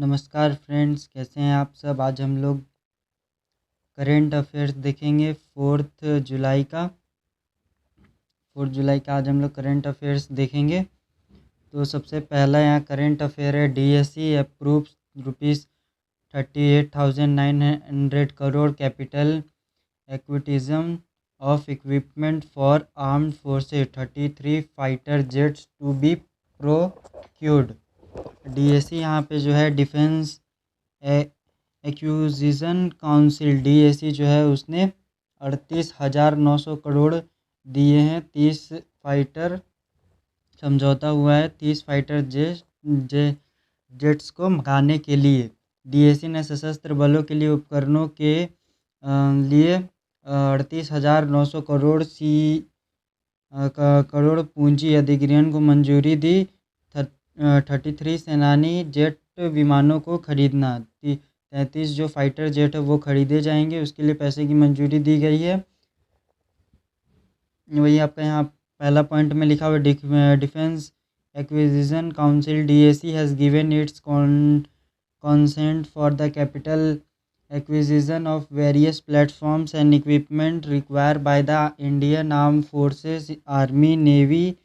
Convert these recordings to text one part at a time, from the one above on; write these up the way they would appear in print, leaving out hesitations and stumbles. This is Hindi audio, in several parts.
नमस्कार फ्रेंड्स, कैसे हैं आप सब। आज हम लोग करेंट अफेयर्स देखेंगे। 4 जुलाई का आज हम लोग करेंट अफेयर्स देखेंगे। तो सबसे पहला यहाँ करेंट अफेयर है, DSE approves ₹38,900 crore capital acquisition of equipment for armed forces, 33 fighter jets to be procured. DSE यहाँ पे जो है डिफेंस एक्विजिशन काउंसिल, डीएसी जो है उसने 38,900 करोड़ दिए हैं। 30 फाइटर समझौता हुआ है 30 फाइटर जेट्स को मंगाने के लिए। डीएसी ने सशस्त्र बलों के लिए उपकरणों के लिए 38,900 करोड़ पूंजी अधिग्रहण को मंजूरी दी। 33 सेनानी जेट विमानों को खरीदना, 33 जो फाइटर जेट है वो खरीदे जाएंगे, उसके लिए पैसे की मंजूरी दी गई है। वही आपका यहाँ पहला पॉइंट में लिखा हुआ, defence acquisition council DAC has given it's consent for the capital acquisition of various platforms and equipment required by the Indian Armed Forces, Army, Navy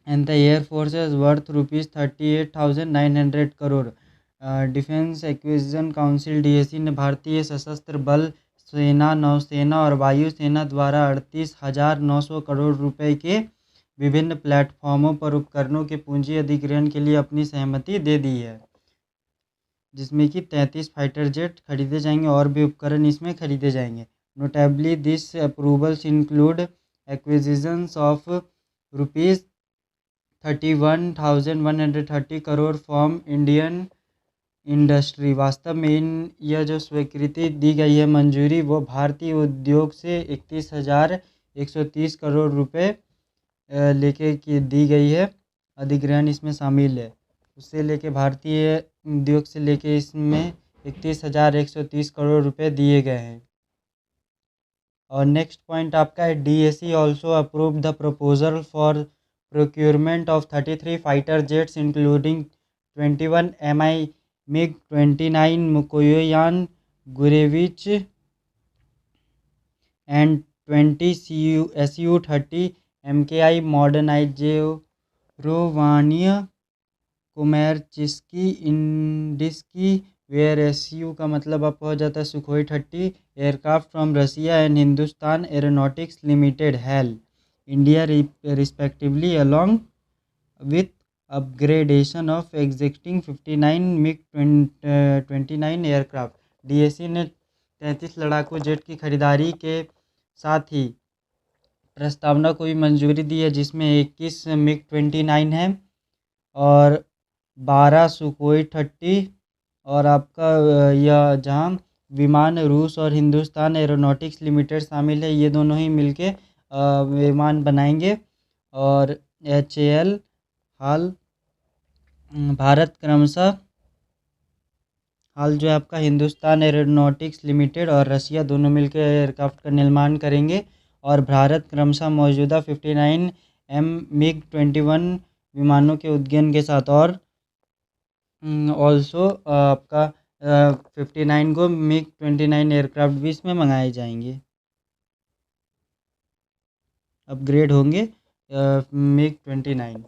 and the Air Forces worth ₹38,900 crore. Defence acquisition council DAC ने भारतीय सशस्त्र बल, सेना, नौसेना और वायुसेना द्वारा 38,900 करोड़ रुपए के विभिन्न प्लेटफॉर्मों पर उपकरणों के पूंजी अधिग्रहण के लिए अपनी सहमति दे दी है, जिसमें कि 33 फाइटर जेट खरीदे जाएंगे और भी उपकरण इसमें खरीदे जाएंगे। Notably this approvals include acquisitions of ₹31,130 crore from Indian industry. वास्तव में यह जो स्वीकृति दी गई है, मंजूरी, वो भारतीय उद्योग से 31,130 करोड़ रुपए लेके की दी गई है। अधिग्रहण इसमें शामिल है, उससे लेके भारतीय उद्योग से लेके इसमें 31,130 करोड़ रुपए दिए गए हैं। और नेक्स्ट पॉइंट आपका है, DAC also approve the proposal for procurement of 33 fighter jets including 21 MI MiG-29 Mikoyan Gurevich and 20 Su-30 MKI मॉडर्नाइजेरोवानिया कुमेरचिस्की इंडिस्की, वेयर SU का मतलब आपको हो जाता है Sukhoi 30 aircraft from Russia and Hindustan aeronautics limited हेल India respectively along with upgradation of existing 59 MiG-29 aircraft. DAC ने 33 लड़ाकू जेट की खरीदारी के साथ ही प्रस्तावना को भी मंजूरी दी है, जिसमें 21 MiG-29 है और 12 सुखोई 30 और आपका यह जहां विमान रूस और हिंदुस्तान एरोनॉटिक्स लिमिटेड शामिल है, ये दोनों ही मिलके विमान बनाएंगे। और HAL हाल जो है आपका हिंदुस्तान एरोनॉटिक्स लिमिटेड और रसिया दोनों मिलकर एयरक्राफ्ट का निर्माण करेंगे। और भारत क्रमशः मौजूदा 59 MiG-21 विमानों के उद्यन के साथ और ऑल्सो आपका 59 को MiG-29 एयरक्राफ्ट भी इसमें मंगाए जाएंगे, अपग्रेड होंगे MiG-29।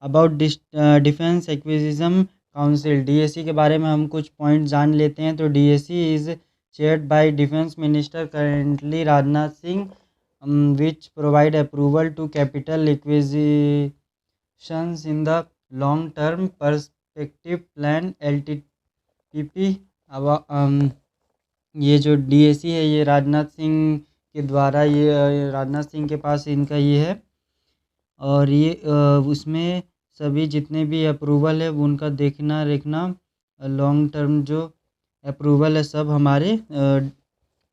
About defence acquisition council, DAC के बारे में हम कुछ पॉइंट जान लेते हैं। तो DAC is chaired by defence minister currently Rajnath Singh, which provide approval to capital acquisitions in the long term perspective plan LTPP। अब ये जो डीएसी है ये राजनाथ सिंह के द्वारा, ये राजनाथ सिंह के पास इनका ये है और ये उसमें सभी जितने भी अप्रूवल है उनका देखना रेखना, लॉन्ग टर्म जो अप्रूवल है सब हमारे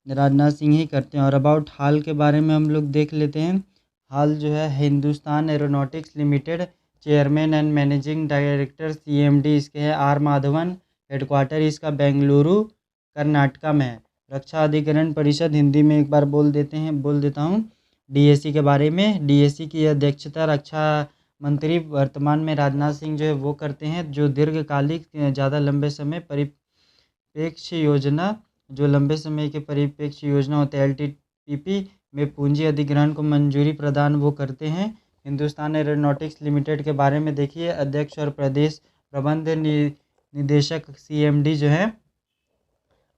राजनाथ सिंह ही करते हैं। और अबाउट हाल के बारे में हम लोग देख लेते हैं। हाल जो है Hindustan aeronautics limited, chairman and managing director CMD इसके है R माधवन, हेडक्वार्टर इसका बेंगलुरु कर्नाटका में है। रक्षा अधिग्रहण परिषद, हिंदी में एक बार बोल देता हूँ डीएसी के बारे में। डीएसी की अध्यक्षता रक्षा मंत्री वर्तमान में राजनाथ सिंह जो है वो करते हैं, जो दीर्घकालिक ज़्यादा लंबे समय परिप्रेक्ष्य योजना, जो लंबे समय के परिप्रेक्ष्य योजना होते हैं LTPP में पूंजी अधिग्रहण को मंजूरी प्रदान वो करते हैं। हिंदुस्तान एरोनॉटिक्स लिमिटेड के बारे में देखिए, अध्यक्ष और प्रदेश प्रबंध निदेशक CMD जो है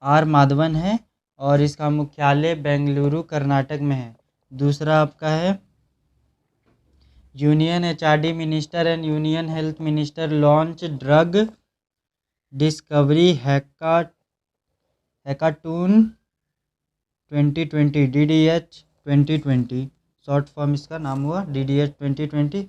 R माधवन है और इसका मुख्यालय बेंगलुरु कर्नाटक में है। दूसरा आपका है union HRD minister and union health minister launch drug discovery hackathon 2020 DDH 2020, short form इसका नाम हुआ DDH 2020।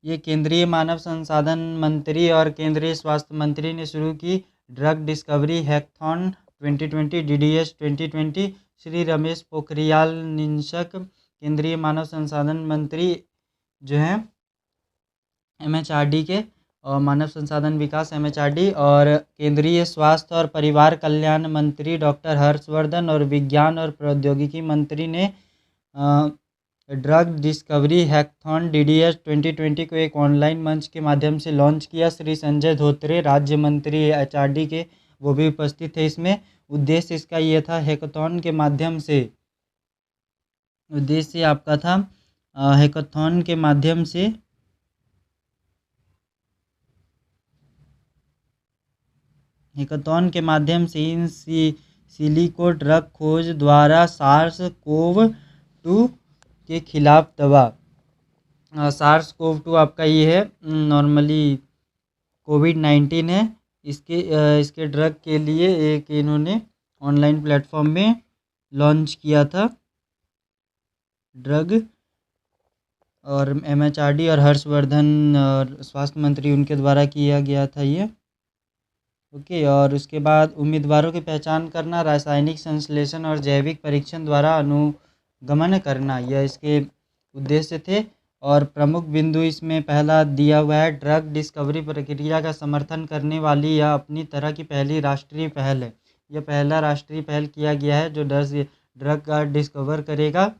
ये केंद्रीय मानव संसाधन मंत्री और केंद्रीय स्वास्थ्य मंत्री ने शुरू की drug discovery hackathon 2020 DDH 2020। Shri Ramesh Pokhriyal Nishank केंद्रीय मानव संसाधन मंत्री जो हैं MHRD के, और मानव संसाधन विकास MHRD, और केंद्रीय स्वास्थ्य और परिवार कल्याण मंत्री डॉक्टर हर्षवर्धन और विज्ञान और प्रौद्योगिकी मंत्री ने ड्रग डिस्कवरी हैकाथॉन DDH 2020 को एक ऑनलाइन मंच के माध्यम से लॉन्च किया। श्री संजय धोत्रे राज्य मंत्री HRD के वो भी उपस्थित थे इसमें। उद्देश्य इसका ये था, हैकाथॉन के माध्यम से उद्देश्य आपका था हैकाथॉन के माध्यम से इन सिलिको ड्रग खोज द्वारा SARS-CoV-2 के खिलाफ दवा, SARS-CoV-2 आपका ये है नॉर्मली COVID-19 है, इसके ड्रग के लिए एक इन्होंने ऑनलाइन प्लेटफॉर्म में लॉन्च किया था ड्रग, और MHRD और हर्षवर्धन और स्वास्थ्य मंत्री उनके द्वारा किया गया था ये। ओके, और उसके बाद उम्मीदवारों की पहचान करना, रासायनिक संश्लेषण और जैविक परीक्षण द्वारा अनुगमन करना, यह इसके उद्देश्य थे। और प्रमुख बिंदु इसमें पहला दिया हुआ है, ड्रग डिस्कवरी प्रक्रिया का समर्थन करने वाली यह अपनी तरह की पहली राष्ट्रीय पहल है। यह पहला राष्ट्रीय पहल किया गया है जो ड्रग का डिस्कवर करेगा,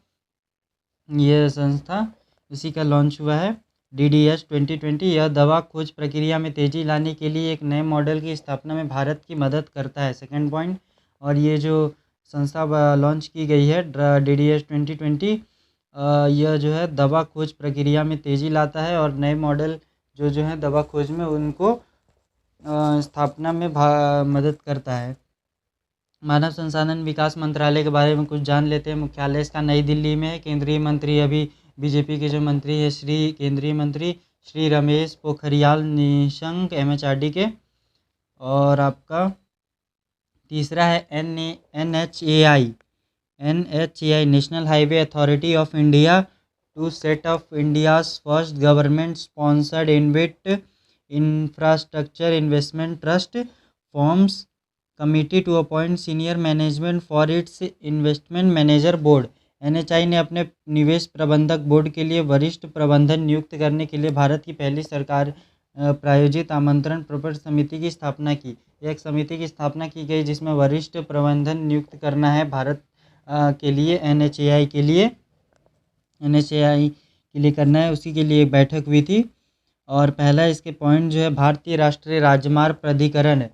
यह संस्था उसी का लॉन्च हुआ है DDH 2020। यह दवा खोज प्रक्रिया में तेज़ी लाने के लिए एक नए मॉडल की स्थापना में भारत की मदद करता है, सेकंड पॉइंट। और ये जो संस्था लॉन्च की गई है DDH 2020, यह जो है दवा खोज प्रक्रिया में तेज़ी लाता है और नए मॉडल जो है दवा खोज में उनको स्थापना में मदद करता है। मानव संसाधन विकास मंत्रालय के बारे में कुछ जान लेते हैं। मुख्यालय इसका नई दिल्ली में है। केंद्रीय मंत्री अभी BJP के जो मंत्री है केंद्रीय मंत्री श्री रमेश पोखरियाल निशंक MHRD के। और आपका तीसरा है NHAI national highway authority of India to set off India's first government sponsored InvIT infrastructure investment trust forms committee to appoint senior management for its investment manager board. NHAI ने अपने निवेश प्रबंधक बोर्ड के लिए वरिष्ठ प्रबंधन नियुक्त करने के लिए भारत की पहली सरकार प्रायोजित आमंत्रण प्रपत्र समिति की स्थापना की। एक समिति की स्थापना की गई जिसमें वरिष्ठ प्रबंधन नियुक्त करना है भारत के लिए, NHAI के लिए करना है, उसी के लिए एक बैठक हुई थी। और पहला इसके पॉइंट जो है, भारतीय राष्ट्रीय राजमार्ग प्राधिकरण है।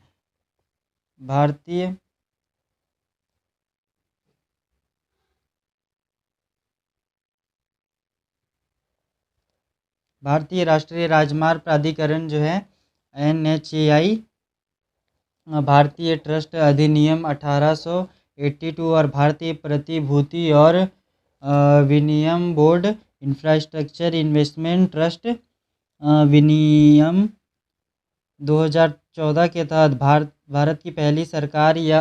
भारतीय राष्ट्रीय राजमार्ग प्राधिकरण जो है NHAI, भारतीय ट्रस्ट अधिनियम 1882 और भारतीय प्रतिभूति और विनियम बोर्ड इंफ्रास्ट्रक्चर इन्वेस्टमेंट ट्रस्ट विनियम 2014 के तहत भारत की पहली सरकार या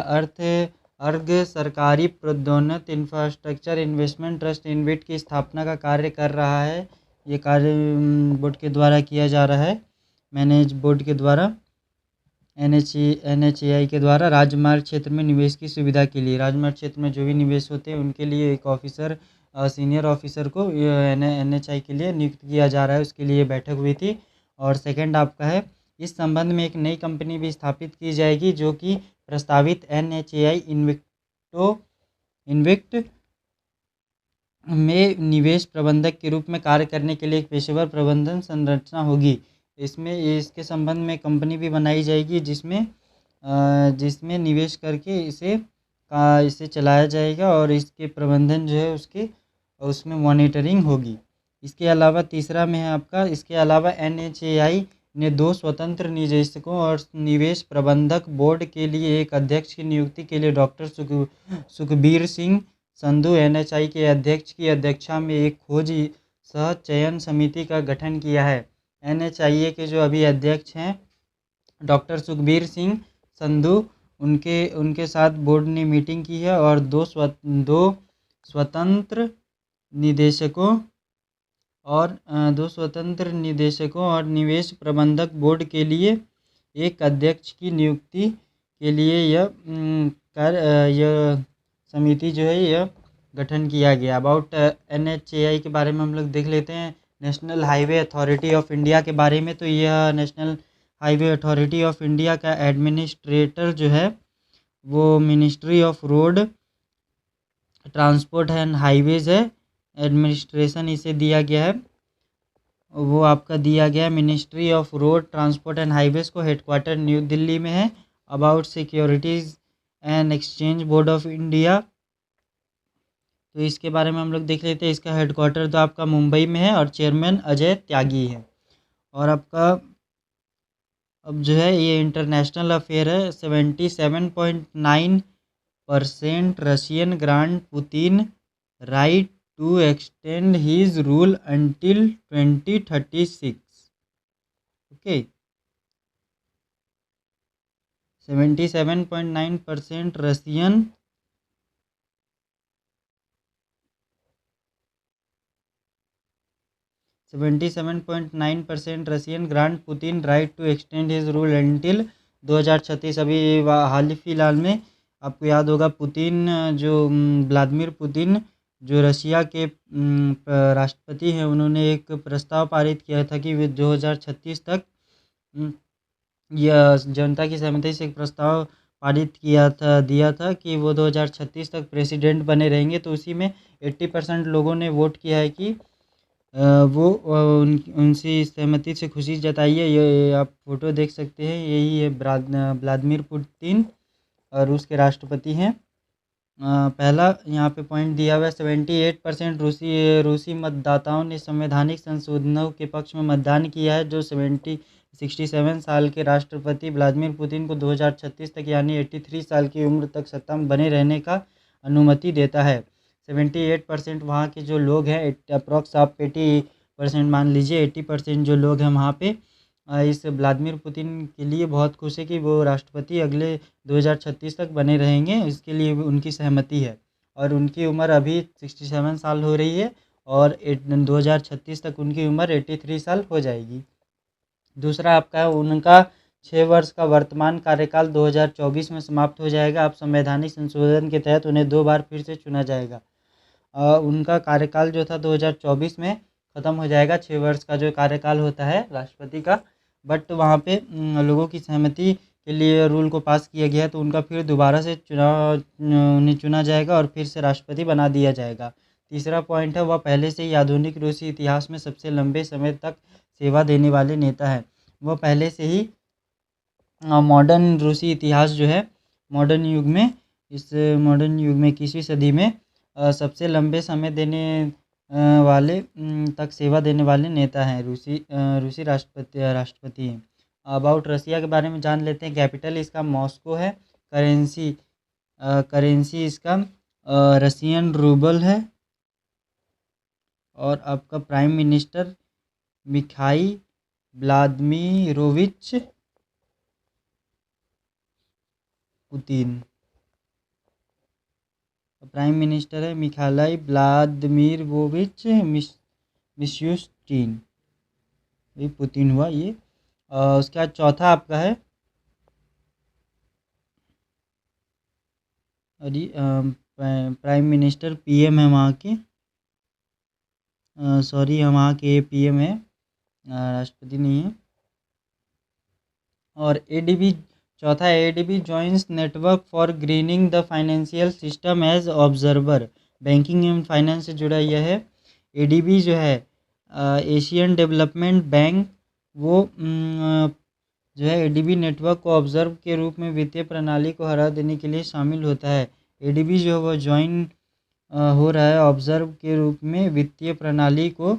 अर्ध सरकारी प्रोन्नत इंफ्रास्ट्रक्चर इन्वेस्टमेंट ट्रस्ट इनविट की स्थापना का कार्य कर रहा है। ये कार्य बोर्ड के द्वारा किया जा रहा है, मैनेज बोर्ड के द्वारा, NHAI के द्वारा। राजमार्ग क्षेत्र में निवेश की सुविधा के लिए, राजमार्ग क्षेत्र में जो भी निवेश होते हैं उनके लिए एक ऑफिसर, सीनियर ऑफिसर को NHAI के लिए नियुक्त किया जा रहा है, उसके लिए बैठक हुई थी। और सेकंड आपका है, इस संबंध में एक नई कंपनी भी स्थापित की जाएगी जो कि प्रस्तावित NHAI इन्विक्ट में निवेश प्रबंधक के रूप में कार्य करने के लिए एक पेशेवर प्रबंधन संरचना होगी। इसमें इसके संबंध में कंपनी भी बनाई जाएगी जिसमें निवेश करके इसे चलाया जाएगा और इसके प्रबंधन जो है उसमें मॉनिटरिंग होगी। इसके अलावा तीसरा में है आपका, इसके अलावा NHAI ने 2 स्वतंत्र निदेशकों और निवेश प्रबंधक बोर्ड के लिए एक अध्यक्ष की नियुक्ति के लिए डॉक्टर सुखबीर सिंह संधू NHAI के अध्यक्ष की अध्यक्षता में एक खोज सह चयन समिति का गठन किया है। NHAI के जो अभी अध्यक्ष हैं डॉक्टर सुखबीर सिंह संधू, उनके साथ बोर्ड ने मीटिंग की है और दो स्वतंत्र निदेशकों और निवेश प्रबंधक बोर्ड के लिए एक अध्यक्ष की नियुक्ति के लिए यह समिति जो है यह गठन किया गया। अबाउट NHAI के बारे में हम लोग देख लेते हैं। National highway authority of India के बारे में, तो यह national highway authority of India का एडमिनिस्ट्रेटर जो है वो ministry of road transport and highways है। एडमिनिस्ट्रेशन इसे दिया गया है, वो आपका दिया गया ministry of road transport and highways को, हेडक्वार्टर न्यू दिल्ली में है। About securities and exchange board of India, तो इसके बारे में हम लोग देख लेते हैं। इसका हेडक्वार्टर तो आपका मुंबई में है और चेयरमैन अजय त्यागी है। और आपका अब जो है ये इंटरनेशनल अफेयर है। 77.9% Russian grant Putin right to extend his rule until 2036। Okay, 77.9% Russian 77.9% Russian grant Putin right to extend his rule until 2036। अभी हाल ही फिलहाल में आपको याद होगा पुतिन व्लादिमीर पुतिन जो रशिया के राष्ट्रपति हैं, उन्होंने एक प्रस्ताव पारित किया था कि वे 2036 तक यह जनता की सहमति से एक प्रस्ताव पारित दिया था कि वो 2036 तक प्रेसिडेंट बने रहेंगे। तो उसी में 80% लोगों ने वोट किया है कि वो उनसी सहमति से खुशी जताई है। ये आप फोटो देख सकते हैं, यही है व्लादिमीर पुतिन और रूस के राष्ट्रपति हैं। पहला यहाँ पे पॉइंट दिया हुआ है, 78% रूसी मतदाताओं ने संवैधानिक संशोधनों के पक्ष में मतदान किया है, जो 67 साल के राष्ट्रपति व्लादिमीर पुतिन को 2036 तक यानी 83 साल की उम्र तक सत्ता में बने रहने का अनुमति देता है। 78% वहाँ के जो लोग हैं, अप्रॉक्स आप 80% मान लीजिए, 80% जो लोग हैं वहाँ पे इस व्लादिमीर पुतिन के लिए बहुत खुश है कि वो राष्ट्रपति अगले 2036 तक बने रहेंगे, इसके लिए उनकी सहमति है। और उनकी उम्र अभी 67 साल हो रही है और 2036 तक उनकी उम्र 83 साल हो जाएगी। दूसरा आपका है, उनका 6 वर्ष का वर्तमान कार्यकाल 2024 में समाप्त हो जाएगा। अब संवैधानिक संशोधन के तहत उन्हें 2 बार फिर से चुना जाएगा। उनका कार्यकाल जो था 2024 में ख़त्म हो जाएगा, 6 वर्ष का जो कार्यकाल होता है राष्ट्रपति का। बट वहाँ पे लोगों की सहमति के लिए रूल को पास किया गया है, तो उनका फिर दोबारा से उन्हें चुना जाएगा और फिर से राष्ट्रपति बना दिया जाएगा। तीसरा पॉइंट है, वह पहले से ही आधुनिक रूसी इतिहास में सबसे लंबे समय तक सेवा देने वाले नेता हैं। वह पहले से ही मॉडर्न रूसी इतिहास जो है मॉडर्न युग में 21वीं सदी में सबसे लंबे समय देने वाले तक सेवा देने वाले नेता हैं, रूसी राष्ट्रपति हैं। अबाउट रसिया के बारे में जान लेते हैं। कैपिटल इसका मॉस्को है। करेंसी इसका रसियन रूबल है। और आपका prime minister Mikhail Vladimirovich Putin, prime minister है मिखाइल व्लादिमीरोविच मिशुस्टिन, ये पुतिन हुआ ये। उसके बाद चौथा आपका है प्राइम मिनिस्टर PM है वहाँ के, सॉरी वहाँ के PM है, राष्ट्रपति नहीं है। और ADB चौथा ADB joins network for greening the financial system as observer. Banking एवं फाइनेंस से जुड़ा यह है। एडीबी जो है एशियन डेवलपमेंट बैंक, वो जो है एडीबी नेटवर्क को ऑब्जर्व के रूप में वित्तीय प्रणाली को हरा देने के लिए शामिल होता है। एडीबी जो है वो ज्वाइन हो रहा है ऑब्जर्व के रूप में वित्तीय प्रणाली को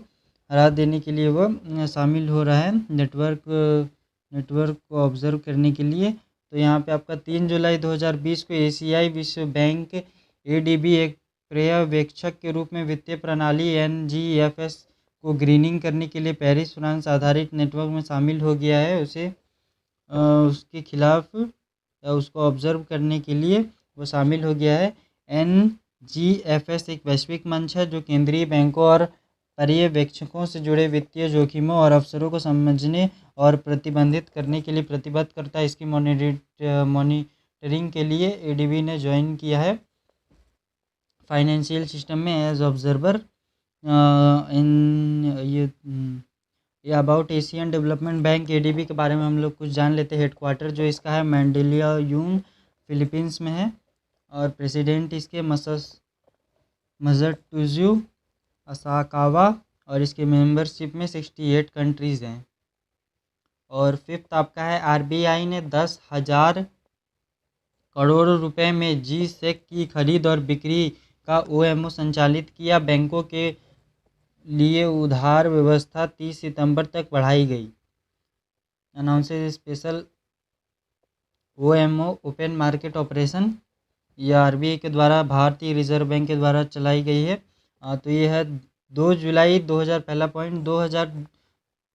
हरा देने के लिए, वो शामिल हो रहा है नेटवर्क को ऑब्जर्व करने के लिए। तो यहाँ पे आपका 3 जुलाई 2020 को एशियाई विश्व बैंक एडीबी एक पर्यवेक्षक के रूप में वित्तीय प्रणाली एनजीएफएस को ग्रीनिंग करने के लिए पेरिस फ्रांस आधारित नेटवर्क में शामिल हो गया है। उसके खिलाफ या उसको ऑब्जर्व करने के लिए वो शामिल हो गया है। एनजीएफएस एक वैश्विक मंच है जो केंद्रीय बैंकों और पर्यवेक्षकों से जुड़े वित्तीय जोखिमों और अवसरों को समझने और प्रतिबंधित करने के लिए प्रतिबद्ध करता है। इसकी मॉनिटरिंग के लिए एडीबी ने ज्वाइन किया है फाइनेंशियल सिस्टम में एज ऑब्जर्वर। इन ये about Asian development bank ADB के बारे में हम लोग कुछ जान लेते हैं। हेडक्वार्टर जो इसका है मैंडेलियायूंग फिलीपींस में है और प्रेसिडेंट इसके मज़टुज़ू असाकावा, और इसके मेंबरशिप में 68 कंट्रीज़ हैं। और फिफ्थ आपका है आरबीआई ने 10,000 करोड़ रुपए में जी सेक की खरीद और बिक्री का ओएमओ संचालित किया। बैंकों के लिए उधार व्यवस्था 30 सितंबर तक बढ़ाई गई। Announces special OMO open market operation, यह आरबीआई के द्वारा भारतीय रिजर्व बैंक के द्वारा चलाई गई है। तो ये है 2 जुलाई 2000, पहला पॉइंट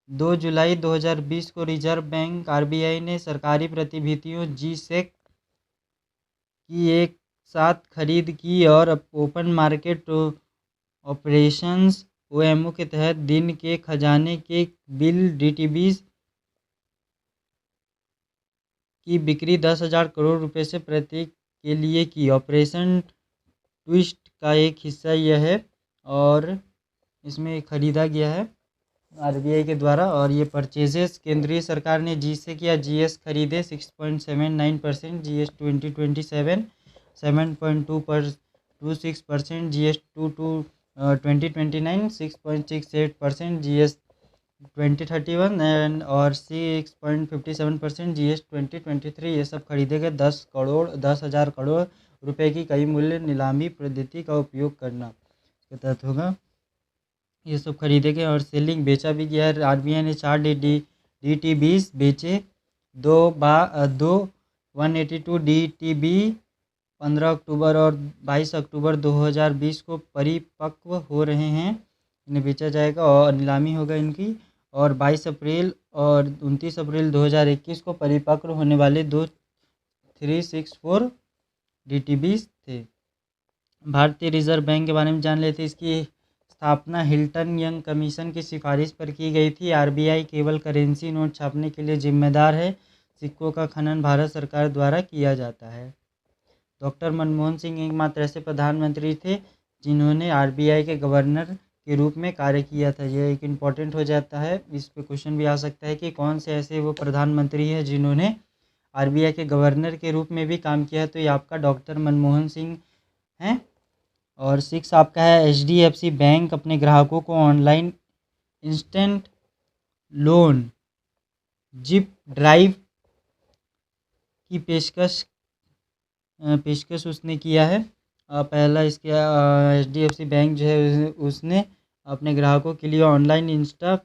2 जुलाई 2020 को रिजर्व बैंक आरबीआई ने सरकारी प्रतिभूतियों जी सेक की एक साथ खरीद की और ओपन मार्केट ऑपरेशंस ओएमओ के तहत दिन के खजाने के बिल डीटीबीज की बिक्री 10,000 करोड़ रुपए से प्रत्येक के लिए की। ऑपरेशन ट्विस्ट का एक हिस्सा यह है और इसमें खरीदा गया है आरबीआई के द्वारा। और ये परचेजेस केंद्रीय सरकार ने जी से किया। जीएस खरीदे 6.79%, जीएस 2027 7.26%, जीएस 2029 6.68%, जीएस 2031 एंड और 6.57%, जीएस 2023। ये सब खरीदे गए 10,000 करोड़ रुपए की कई मूल्य नीलामी पद्धति का उपयोग करना के तहत होगा। ये सब खरीदे गए और सेलिंग बेचा भी गया है। आरबीआई ने 4 डीटीबीज बेचे, 182 डीटीबी 15 अक्टूबर और 22 अक्टूबर 2020 को परिपक्व हो रहे हैं, इन्हें बेचा जाएगा और नीलामी होगा इनकी। और 22 अप्रैल और 29 अप्रैल 2021 को परिपक्व होने वाले 364 डीटीबीज थे। भारतीय रिजर्व बैंक के बारे में जान लेते हैं। इसकी स्थापना हिल्टन यंग कमीशन की सिफारिश पर की गई थी। आरबीआई केवल करेंसी नोट छापने के लिए जिम्मेदार है। सिक्कों का खनन भारत सरकार द्वारा किया जाता है। डॉक्टर मनमोहन सिंह एकमात्र ऐसे प्रधानमंत्री थे जिन्होंने आरबीआई के गवर्नर के रूप में कार्य किया था। यह एक इम्पॉर्टेंट हो जाता है, इस पे क्वेश्चन भी आ सकता है कि कौन से ऐसे वो प्रधानमंत्री हैं जिन्होंने आरबीआई के गवर्नर के रूप में भी काम किया है। तो ये आपका डॉक्टर मनमोहन सिंह हैं। और 6 आपका है एचडीएफसी बैंक अपने ग्राहकों को online instant loan zip drive की पेशकश उसने किया है। पहला इसके एचडीएफसी बैंक जो है उसने अपने ग्राहकों के लिए online Insta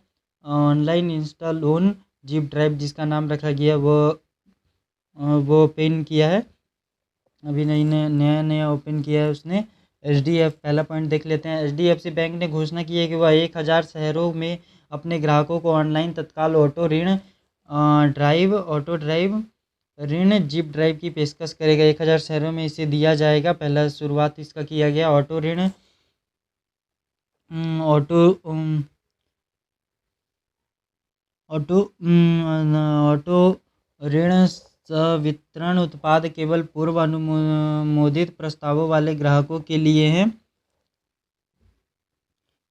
loan zip drive जिसका नाम रखा गया वो ओपन किया है। अभी नया ओपन किया है उसने। पहला पॉइंट देख लेते हैं। एचडीएफसी बैंक ने घोषणा की है कि वह 1000 शहरों में अपने ग्राहकों को ऑनलाइन तत्काल ऑटो ड्राइव ऋण जिप ड्राइव की पेशकश करेगा। 1000 शहरों में इसे दिया जाएगा। पहला शुरुआत इसका किया गया। ऑटो ऋण वितरण उत्पाद केवल पूर्व अनुमोदित प्रस्तावों वाले ग्राहकों के लिए है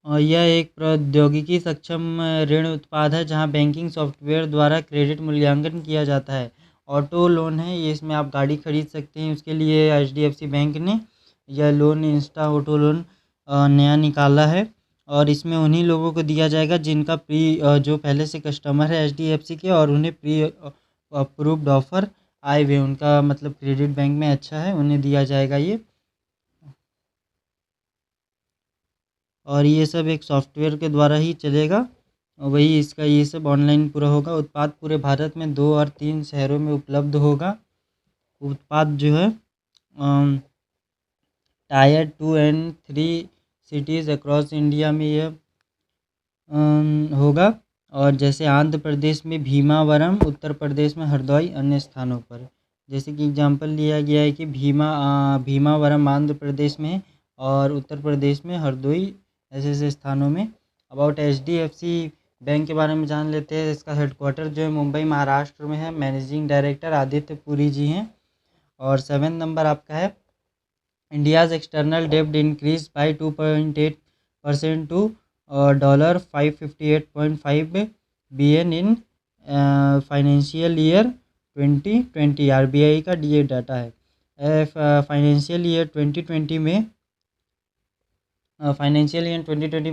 और यह एक प्रौद्योगिकी सक्षम ऋण उत्पाद है जहां बैंकिंग सॉफ्टवेयर द्वारा क्रेडिट मूल्यांकन किया जाता है। ऑटो लोन है ये, इसमें आप गाड़ी खरीद सकते हैं, उसके लिए एचडीएफसी बैंक ने यह लोन इंस्टा ऑटो लोन नया निकाला है, और इसमें उन्हीं लोगों को दिया जाएगा जिनका जो पहले से कस्टमर है HDFC के, और उन्हें प्री अप्रूव्ड ऑफर आए हुए, उनका मतलब क्रेडिट बैंक में अच्छा है, उन्हें दिया जाएगा ये। और ये सब एक सॉफ्टवेयर के द्वारा ही चलेगा, और वही इसका ये सब ऑनलाइन पूरा होगा। उत्पाद पूरे भारत में 2 और 3 शहरों में उपलब्ध होगा। उत्पाद जो है tyre 2 and 3 cities across India में यह होगा, और जैसे आंध्र प्रदेश में भीमावरम, उत्तर प्रदेश में हरदोई, अन्य स्थानों पर। जैसे कि एग्जांपल लिया गया है कि भीमावरम आंध्र प्रदेश में है, और उत्तर प्रदेश में हरदोई, ऐसे ऐसे स्थानों में। अबाउट HDFC बैंक के बारे में जान लेते हैं। इसका हेडक्वार्टर जो है मुंबई महाराष्ट्र में है। मैनेजिंग डायरेक्टर आदित्य पुरी जी हैं। और 7 नंबर आपका है, इंडियाज़ एक्सटर्नल डेब्ट increase by 2.8% to $558.5 billion in financial year 2020। RBI का ये डाटा है। फाइनेंशियल ईयर 2020 में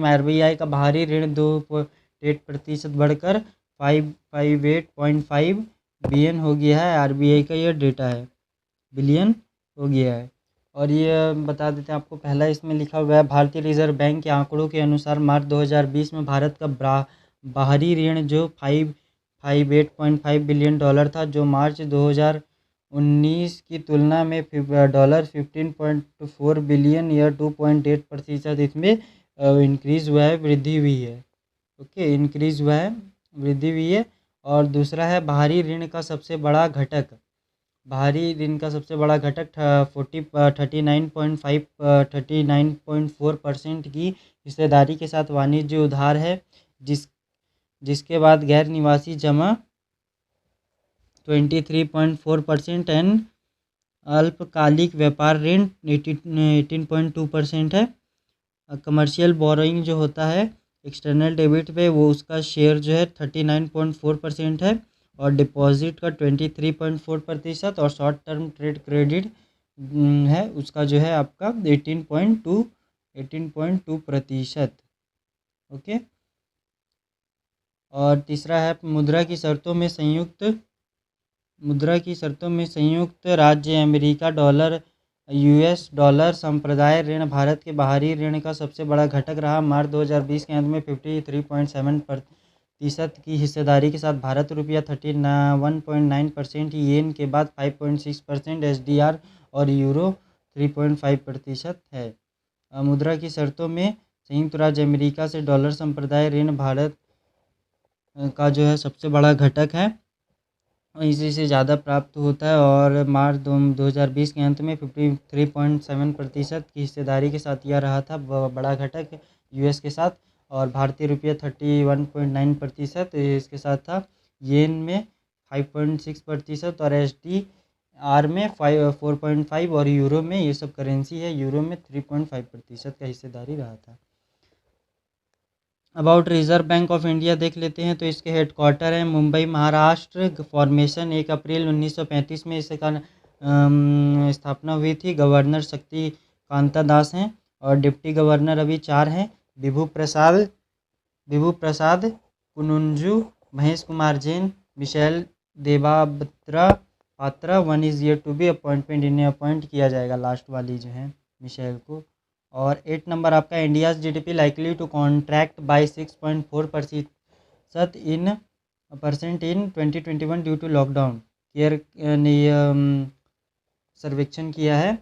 RBI का बाहरी ऋण 2.8% बढ़कर 558.5 बिलियन हो गया है। RBI का यह डेटा है, बिलियन हो गया है। और ये बता देते हैं आपको, पहला इसमें लिखा हुआ है, भारतीय रिजर्व बैंक के आंकड़ों के अनुसार मार्च 2020 में भारत का बाहरी ऋण जो 558.5 बिलियन डॉलर था, जो मार्च 2019 की तुलना में $15.4 बिलियन या 2.8% इसमें इंक्रीज़ हुआ है, वृद्धि हुई है। ओके, इंक्रीज़ हुआ है, वृद्धि हुई है। और दूसरा है बाहरी ऋण का सबसे बड़ा घटक, बाहरी ऋण का सबसे बड़ा घटक 39.4% की हिस्सेदारी के साथ वाणिज्य उधार है, जिसके बाद गैर निवासी जमा 23.4% एंड अल्पकालिक व्यापार ऋण 18.2% है। कमर्शियल बोरोइंग जो होता है एक्सटर्नल डेबिट पे, वो उसका शेयर जो है 39.4% है, और डिपॉजिट का 23.4%, और शॉर्ट टर्म ट्रेड क्रेडिट है उसका जो है आपका 18.2%। ओके। और तीसरा है मुद्रा की शर्तों में संयुक्त राज्य अमेरिका डॉलर US डॉलर संप्रदाय ऋण भारत के बाहरी ऋण का सबसे बड़ा घटक रहा। मार्च 2020 के अंत में 53.7% की हिस्सेदारी के साथ भारत रुपया 31.9%, येन के बाद 5.6%, SDR और यूरो 3.5% है। मुद्रा की शर्तों में संयुक्त राज्य अमेरिका से डॉलर संप्रदाय ऋण भारत का जो है सबसे बड़ा घटक है, इसी से ज़्यादा प्राप्त होता है। और मार्च 2020 के अंत में 53.7% की हिस्सेदारी के साथ यह रहा था बड़ा घटक US के साथ, और भारतीय रुपया 31.9% इसके साथ था। येन में 5.6% और SDR में 4.5, और यूरो में, ये सब करेंसी है, यूरो में 3.5% का हिस्सेदारी रहा था। About reserve bank of India देख लेते हैं। तो इसके हेडक्वार्टर है मुंबई महाराष्ट्र। फॉर्मेशन 1 अप्रैल 1935 में इसका स्थापना हुई थी। गवर्नर शक्ति कांता दास हैं, और डिप्टी गवर्नर अभी 4 हैं, Vibhu Prasad Kanungo, Mahesh Kumar Jain, Michael Debabrata Patra. 1 is yet to be appointment, इन्हें अपॉइंट किया जाएगा, लास्ट वाली जो है मिशेल को। और 8 नंबर आपका, India's GDP likely to contract by 6.4% in 2021 due to lockdown. CARE ने सर्वेक्षण किया है,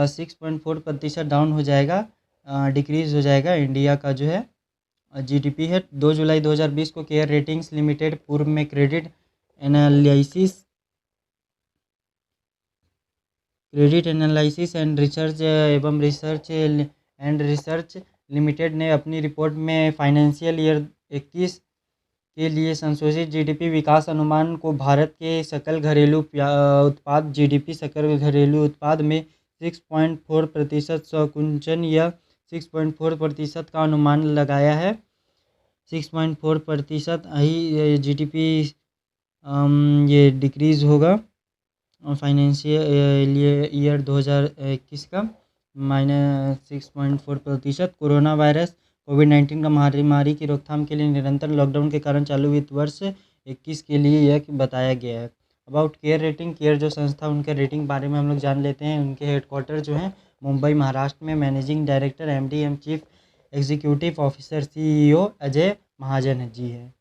6.4% डाउन हो जाएगा, डिक्रीज़ हो जाएगा इंडिया का जो है GDP है। 2 जुलाई 2020 को केयर रेटिंग्स लिमिटेड पूर्व में credit analysis and research limited ने अपनी रिपोर्ट में फाइनेंशियल ईयर 21 के लिए संशोधित GDP विकास अनुमान को भारत के सकल घरेलू उत्पाद सकल घरेलू उत्पाद में 6.4% संकुचन या 6.4% का अनुमान लगाया है। 6.4% ही GDP ये डिक्रीज़ होगा फाइनेंशियल ईयर 2021 का। -6.4%। कोरोना वायरस कोविड-19 का महामारी की रोकथाम के लिए निरंतर लॉकडाउन के कारण चालू वित्त वर्ष 21 के लिए यह बताया गया है। अबाउट केयर रेटिंग, केयर जो संस्था उनके रेटिंग बारे में हम लोग जान लेते हैं। उनके हेडक्वार्टर जो हैं मुंबई महाराष्ट्र में। Managing director MD M chief executive officer CEO Ajay Mahajan ji हैं।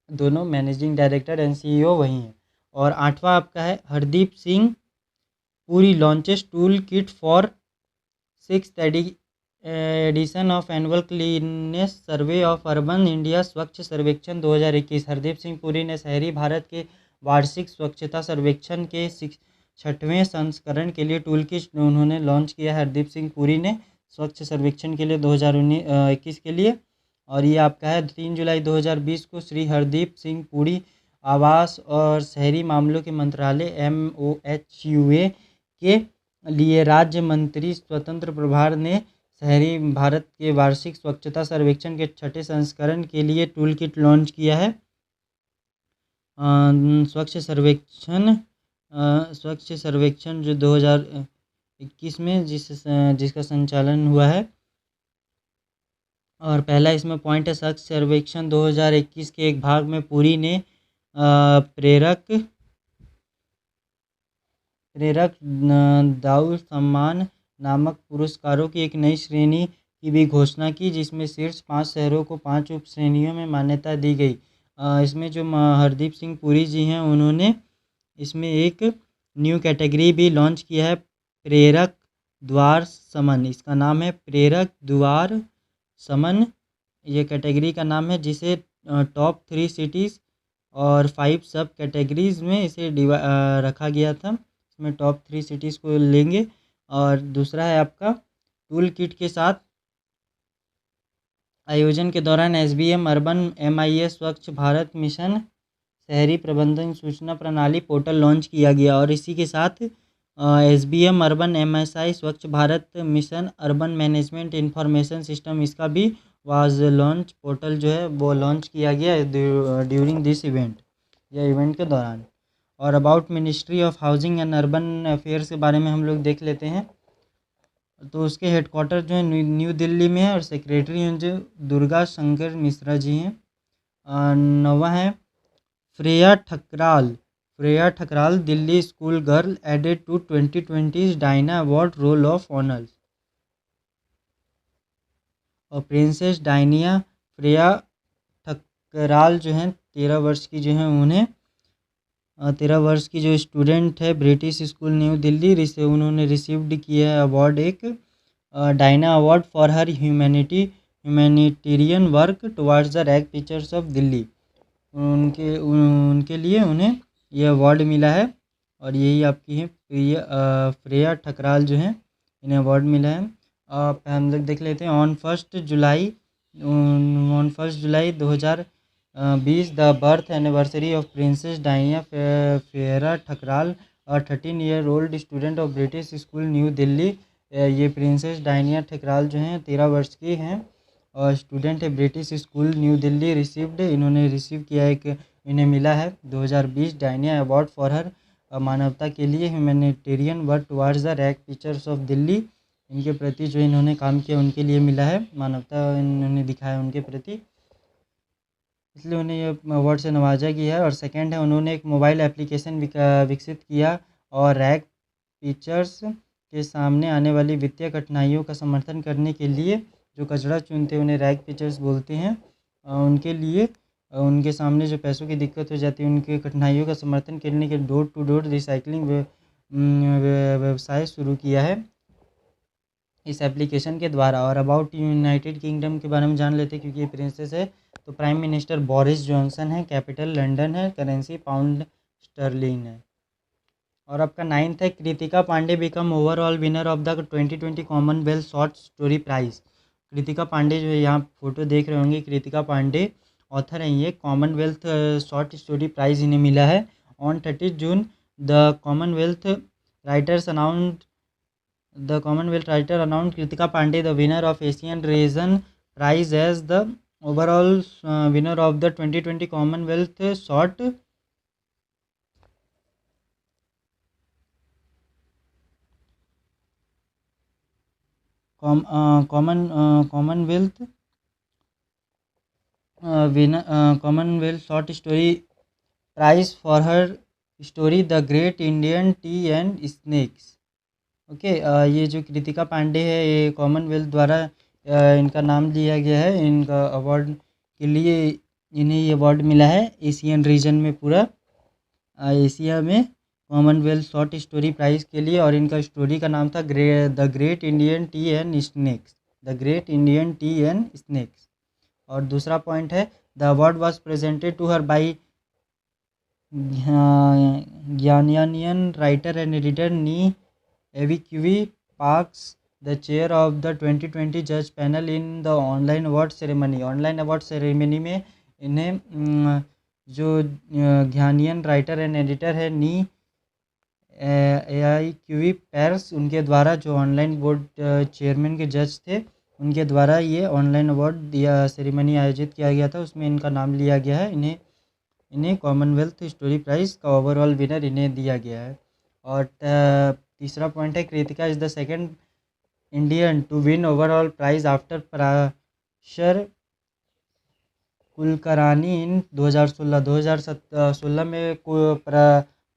दोनों मैनेजिंग डायरेक्टर एंड सीईओ वही हैं। और 8वां आपका है Hardeep Singh Puri launches tool kit for 6th edition of annual cleanness survey of urban India Swachh Survekshan 2021। Hardeep Singh Puri ने शहरी भारत के वार्षिक स्वच्छता सर्वेक्षण के 6वें संस्करण के लिए टूल किट उन्होंने लॉन्च किया है। हरदीप सिंह पुरी ने स्वच्छ सर्वेक्षण के लिए 2021 के लिए। और ये आपका है 3 जुलाई 2020 को श्री हरदीप सिंह पुरी आवास और शहरी मामलों के मंत्रालय MOHUA के लिए राज्य मंत्री स्वतंत्र प्रभार ने शहरी भारत के वार्षिक स्वच्छता सर्वेक्षण के 6ठे संस्करण के लिए टूल किट लॉन्च किया है। स्वच्छ सर्वेक्षण जो 2021 में जिसका संचालन हुआ है। और पहला इसमें पॉइंट है स्वच्छ सर्वेक्षण 2021 के एक भाग में पुरी ने प्रेरक दाऊ सम्मान नामक पुरस्कारों की एक नई श्रेणी की भी घोषणा की, जिसमें शीर्ष 5 शहरों को 5 उप श्रेणियों में मान्यता दी गई। इसमें जो हरदीप सिंह पुरी जी हैं उन्होंने इसमें एक न्यू कैटेगरी भी लॉन्च किया है, प्रेरक द्वार समन। इसका नाम है प्रेरक द्वार समन, ये कैटेगरी का नाम है, जिसे टॉप 3 सिटीज़ और 5 सब कैटेगरीज़ में इसे रखा गया था। इसमें टॉप 3 सिटीज़ को लेंगे। और दूसरा है आपका टूल किट के साथ आयोजन के दौरान SBM अर्बन MIS स्वच्छ भारत मिशन शहरी प्रबंधन सूचना प्रणाली पोर्टल लॉन्च किया गया। और इसी के साथ SBM अर्बन MSI स्वच्छ Bharat mission urban management information system, इसका भी वाज लॉन्च पोर्टल जो है वो लॉन्च किया गया ड्यूरिंग दिस इवेंट, या इवेंट के दौरान। और about ministry of housing and urban affairs के बारे में हम लोग देख लेते हैं। तो उसके हेडक्वार्टर जो है न्यू दिल्ली में है और सेक्रेटरी जो दुर्गा शंकर मिश्रा जी हैं। 9वां है Freya Thakral Delhi school girl added to 2020 Diana award roll of honours. और प्रिंसेस डायनिया फ्रेया ठकराल जो हैं 13 वर्ष की जो हैं, उन्हें 13 वर्ष की जो स्टूडेंट है ब्रिटिश स्कूल न्यू दिल्ली उन्होंने रिसीव्ड किया है अवार्ड, एक Diana award for her humanitarian work towards the rag teachers of Delhi. उनके लिए उन्हें यह अवार्ड मिला है। और यही आपकी है फ्रेया ठकराल जो हैं, इन्हें अवार्ड मिला है। हम लोग देख लेते हैं on 1 July 2020 the birth anniversary of princess Diana Freya Thakral, 13 old student of British school new Delhi. ये प्रिंसेस डायना ठकराल जो हैं 13 वर्ष की हैं और स्टूडेंट है ब्रिटिश स्कूल न्यू दिल्ली। इन्होंने रिसीव किया इन्हें मिला है 2020 डायना अवार्ड फॉर हर मानवता के लिए humanitarian work towards the rag teachers of Delhi. इनके प्रति जो इन्होंने काम किया उनके लिए मिला है, मानवता इन्होंने दिखाया उनके प्रति, इसलिए उन्हें ये अवार्ड से नवाजा गया है। और सेकंड है उन्होंने एक मोबाइल एप्लीकेशन विकसित किया और रैग टीचर्स के सामने आने वाली वित्तीय कठिनाइयों का समर्थन करने के लिए, जो कचरा चुनते उन्हें रैग टीचर्स बोलते हैं, उनके लिए उनके सामने जो पैसों की दिक्कत हो जाती है उनके कठिनाइयों का समर्थन करने के डोर टू डोर रिसाइकलिंग व्यवसाय शुरू किया है इस एप्लीकेशन के द्वारा। और अबाउट यूनाइटेड किंगडम के बारे में जान लेते हैं, क्योंकि ये प्रिंसेस है। तो प्राइम मिनिस्टर बोरिस जॉनसन है, कैपिटल लंदन है, करेंसी पाउंड स्टर्लिन है। और आपका 9th है Kritika Pandey become overall winner of the 2020 Commonwealth short story prize. Kritika Pandey जो है, यहाँ फोटो देख रहे होंगे, कृतिका पांडे ऑथर हैं, ये कॉमनवेल्थ शॉर्ट स्टोरी प्राइज़ इन्हें मिला है। On 30 June the Commonwealth writer announce Kritika Pandey the winner of Asian region prize as the overall winner of the 2020 Commonwealth short Commonwealth Commonwealth short story prize for her story the great Indian tea and snakes. Okay, ये जो कृतिका पांडे है ये कॉमनवेल्थ द्वारा इनका नाम लिया गया है। इनका अवार्ड के लिए इन्हें ये अवार्ड मिला है एशियन रीजन में, पूरा एशिया में कॉमनवेल्थ शॉर्ट स्टोरी प्राइज़ के लिए। और इनका स्टोरी का नाम था the great Indian tea and snakes, the great Indian tea and snakes. और दूसरा पॉइंट है the award was presented to her by ज्ञानियन राइटर एंड एडिटर नी एविक्यूवी पार्क्स, द चेयर ऑफ द 2020 जज panel in the online award ceremony. Online award ceremony में इन्हें जो ज्ञानियन राइटर एंड एडिटर है नी एआईक्यूवी पैर्स, उनके द्वारा जो ऑनलाइन बोर्ड चेयरमैन के जज थे उनके द्वारा ये ऑनलाइन अवार्ड दिया सेरेमनी आयोजित किया गया था, उसमें इनका नाम लिया गया है। इन्हें कॉमनवेल्थ स्टोरी प्राइज़ का ओवरऑल विनर इन्हें दिया गया है। और तीसरा पॉइंट है Kritika is the second Indian to win overall prize after Parashar Kulkarni in 2016 में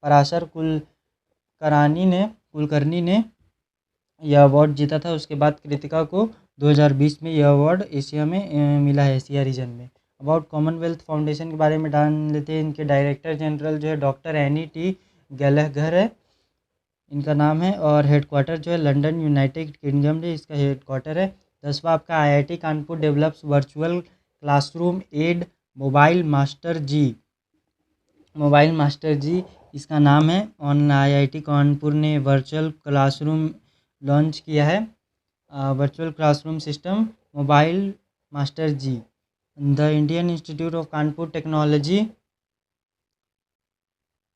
पराशर कुलकर्णी ने यह अवार्ड जीता था। उसके बाद कृतिका को 2020 में यह अवार्ड एशिया में मिला है, एशिया रीजन में। अबाउट कॉमनवेल्थ फाउंडेशन के बारे में जान लेते हैं। इनके डायरेक्टर जनरल जो है डॉक्टर एनी टी गैलगहर है, इनका नाम है। और हेडक्वार्टर जो है लंदन यूनाइटेड किंगडम में इसका हेडक्वार्टर है। 10वां आपका IIT Kanpur develops virtual classroom aid mobile master G इसका नाम है। ऑन आईआईटी कानपुर ने वर्चुअल क्लासरूम लॉन्च किया है, virtual classroom system mobile master G. The Indian institute of Kanpur technology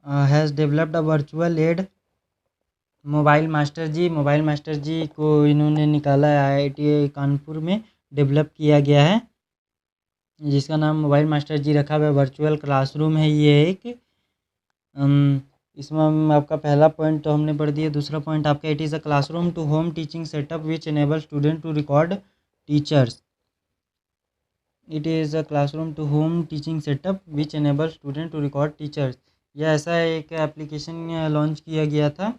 has developed a virtual aid mobile master G को इन्होंने निकाला है, आईआईटी कानपुर में डेवलप किया गया है, जिसका नाम मोबाइल मास्टर जी रखा हुआ है। वर्चुअल क्लासरूम है ये एक। इसमें आपका पहला पॉइंट तो हमने पढ़ दिया। दूसरा पॉइंट आपका it is a classroom to home teaching setup which enable student to record teachers. It is a classroom to home teaching setup which enable student to record teachers. यह ऐसा एक एप्लीकेशन लॉन्च किया गया था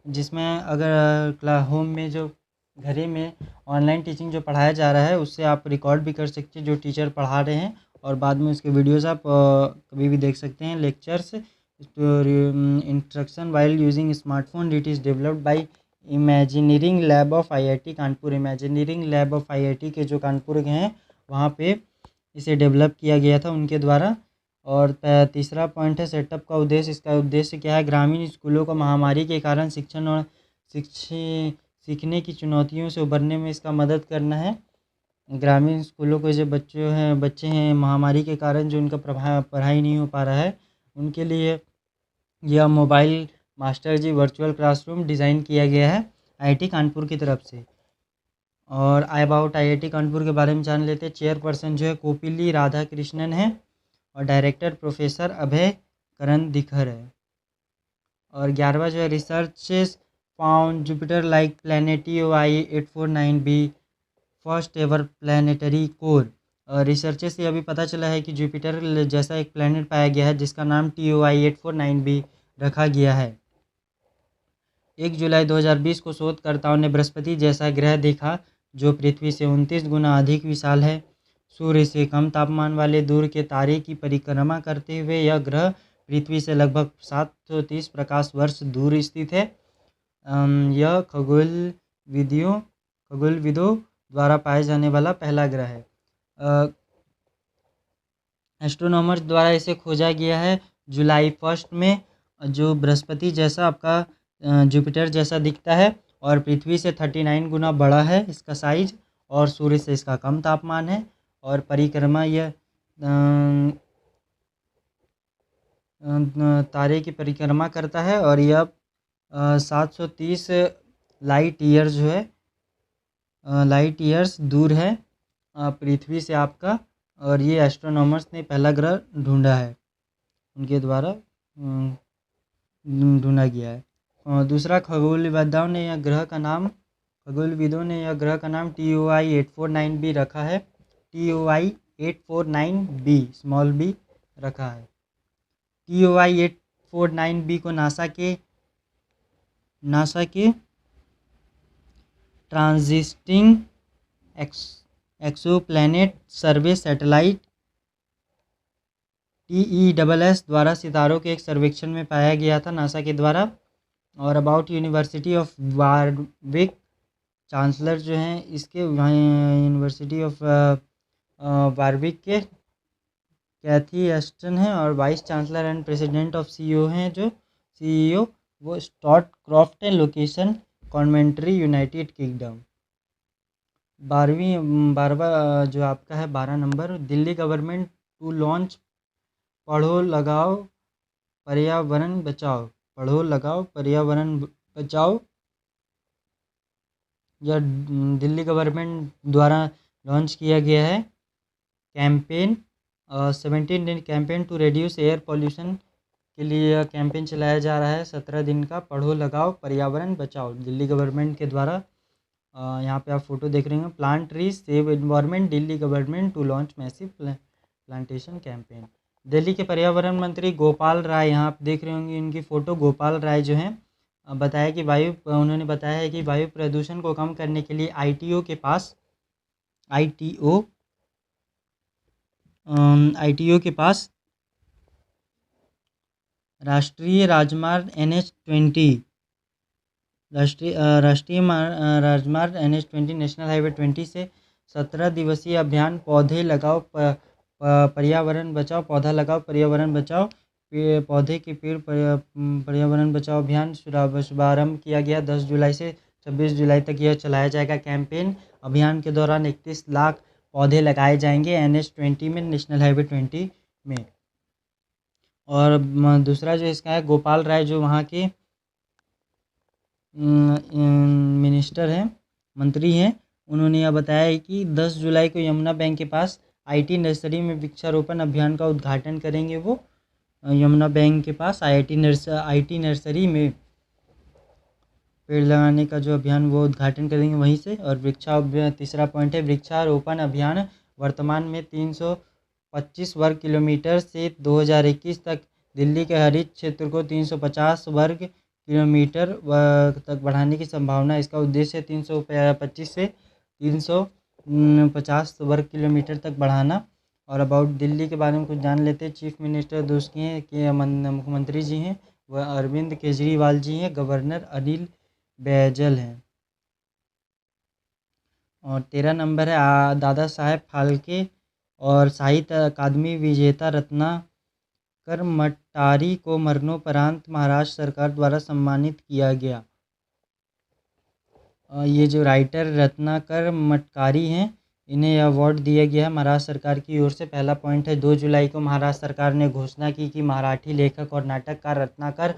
जिसमें अगर होम में जो घरे में ऑनलाइन टीचिंग जो पढ़ाया जा रहा है उससे आप रिकॉर्ड भी कर सकते हैं जो टीचर पढ़ा रहे हैं, और बाद में उसके वीडियोज़ आप कभी भी देख सकते हैं। Lectures instruction while using smartphone. It is developed by imagineering lab of IIT Kanpur. Imagineering lab of IIT के जो कानपुर के हैं वहाँ पे इसे डेवलप किया गया था उनके द्वारा। और तीसरा पॉइंट है सेटअप का उद्देश्य। इसका उद्देश्य क्या है? ग्रामीण स्कूलों को महामारी के कारण शिक्षण और सीखने की चुनौतियों से उबरने में इसका मदद करना है। ग्रामीण स्कूलों के जो बच्चे हैं महामारी के कारण जो उनका पढ़ाई नहीं हो पा रहा है उनके लिए यह मोबाइल मास्टर जी वर्चुअल क्लासरूम डिज़ाइन किया गया है आईआईटी कानपुर की तरफ से। और अबाउट आईआईटी कानपुर के बारे में जान लेते हैं। चेयरपर्सन जो है कोपिली राधा कृष्णन है और डायरेक्टर प्रोफेसर अभय करण दिखर है। और 11वां जो है researches found Jupiter like planet TOI 849b first ever planetary core. Researches से अभी पता चला है कि जुपिटर जैसा एक प्लैनेट पाया गया है जिसका नाम TOI 849b रखा गया है। 1 जुलाई 2020 को शोधकर्ताओं ने बृहस्पति जैसा ग्रह देखा जो पृथ्वी से 29 गुना अधिक विशाल है। सूर्य से कम तापमान वाले दूर के तारे की परिक्रमा करते हुए यह ग्रह पृथ्वी से लगभग 730 प्रकाश वर्ष दूर स्थित है। यह खगोलविदों द्वारा पाए जाने वाला पहला ग्रह है। एस्ट्रोनॉमर्स द्वारा इसे खोजा गया है जुलाई 1 में, जो बृहस्पति जैसा आपका जुपिटर जैसा दिखता है और पृथ्वी से 39 गुना बड़ा है इसका साइज, और सूर्य से इसका कम तापमान है और परिक्रमा यह तारे की परिक्रमा करता है और यह 730 लाइट ईयर्स जो है लाइट ईयर्स दूर है पृथ्वी से आपका। और ये एस्ट्रोनॉमर्स ने पहला ग्रह ढूंढा है, उनके द्वारा ढूंढा गया है। और दूसरा खगोलविदों ने यह ग्रह का नाम खगोलविदों ने यह ग्रह का नाम TOI-849b रखा है। TOI-849b स्मॉल बी रखा है। TOI-849b को नासा के ट्रांजिटिंग एक्सोप्लैनेट सर्वे सैटेलाइट TESS द्वारा सितारों के एक सर्वेक्षण में पाया गया था, नासा के द्वारा। और अबाउट यूनिवर्सिटी ऑफ वारविक, चांसलर जो हैं इसके यूनिवर्सिटी ऑफ वारविक के कैथी एस्टन हैं, और vice chancellor and president of CEO हैं, जो CEO वो स्टॉट क्रॉफ्ट है। Location Coventry, United Kingdom. 12वां जो आपका है 12 number, Delhi government to launch पढ़ो लगाओ पर्यावरण बचाओ। पढ़ो लगाओ पर्यावरण बचाओ, यह दिल्ली गवर्नमेंट द्वारा लॉन्च किया गया है कैंपेन। 17 दिन campaign to reduce air pollution के लिए यह कैंपेन चलाया जा रहा है 17 दिन का। पढ़ो लगाओ पर्यावरण बचाओ, दिल्ली गवर्नमेंट के द्वारा। यहाँ पे आप फोटो देख रहे हैं, plant trees save environment, Delhi government to launch massive plantation campaign. Delhi के पर्यावरण मंत्री गोपाल राय, यहाँ आप देख रहे होंगे इनकी फ़ोटो। गोपाल राय जो हैं उन्होंने बताया है कि वायु प्रदूषण को कम करने के लिए ITO के पास राष्ट्रीय राजमार्ग NH20 राजमार्ग NH20 नेशनल हाईवे 20 से 17 दिवसीय अभियान पौधे लगाओ पर्यावरण बचाओ, पौधा लगाओ पर्यावरण बचाओ, पौधे के पेड़ पर्यावरण बचाओ अभियान शुभारंभ किया गया 10 जुलाई से 26 जुलाई तक यह चलाया जाएगा कैंपेन। अभियान के दौरान 31 लाख पौधे लगाए जाएंगे NH20 में, नेशनल हाईवे 20 में। और दूसरा जो इसका है, गोपाल राय जो वहाँ के मिनिस्टर हैं, मंत्री हैं, उन्होंने यह बताया है कि 10 जुलाई को यमुना बैंक के पास IT नर्सरी में वृक्षारोपण अभियान का उद्घाटन करेंगे। वो यमुना बैंक के पास IT नर्सरी में पेड़ लगाने का जो अभियान वो उद्घाटन करेंगे वहीं से। और तीसरा पॉइंट है, वृक्षारोपण अभियान वर्तमान में 325 वर्ग किलोमीटर से 2021 तक दिल्ली के हरित क्षेत्र को 350 वर्ग किलोमीटर तक बढ़ाने की संभावना। इसका उद्देश्य 325 से 350 वर्ग किलोमीटर तक बढ़ाना। और अबाउट दिल्ली के बारे में कुछ जान लेते हैं। चीफ मिनिस्टर दोस्त के मुख्यमंत्री जी हैं वह अरविंद केजरीवाल जी हैं, गवर्नर अनिल बैजल हैं। और 13 नंबर है, दादा साहेब फाल्के और साहित्य अकादमी विजेता रत्नाकर मट्टारी को मरणोपरांत महाराष्ट्र सरकार द्वारा सम्मानित किया गया। ये जो राइटर रत्नाकर मटकारी हैं, इन्हें अवार्ड दिया गया है महाराष्ट्र सरकार की ओर से। पहला पॉइंट है, 2 जुलाई को महाराष्ट्र सरकार ने घोषणा की कि मराठी लेखक और नाटककार रत्नाकर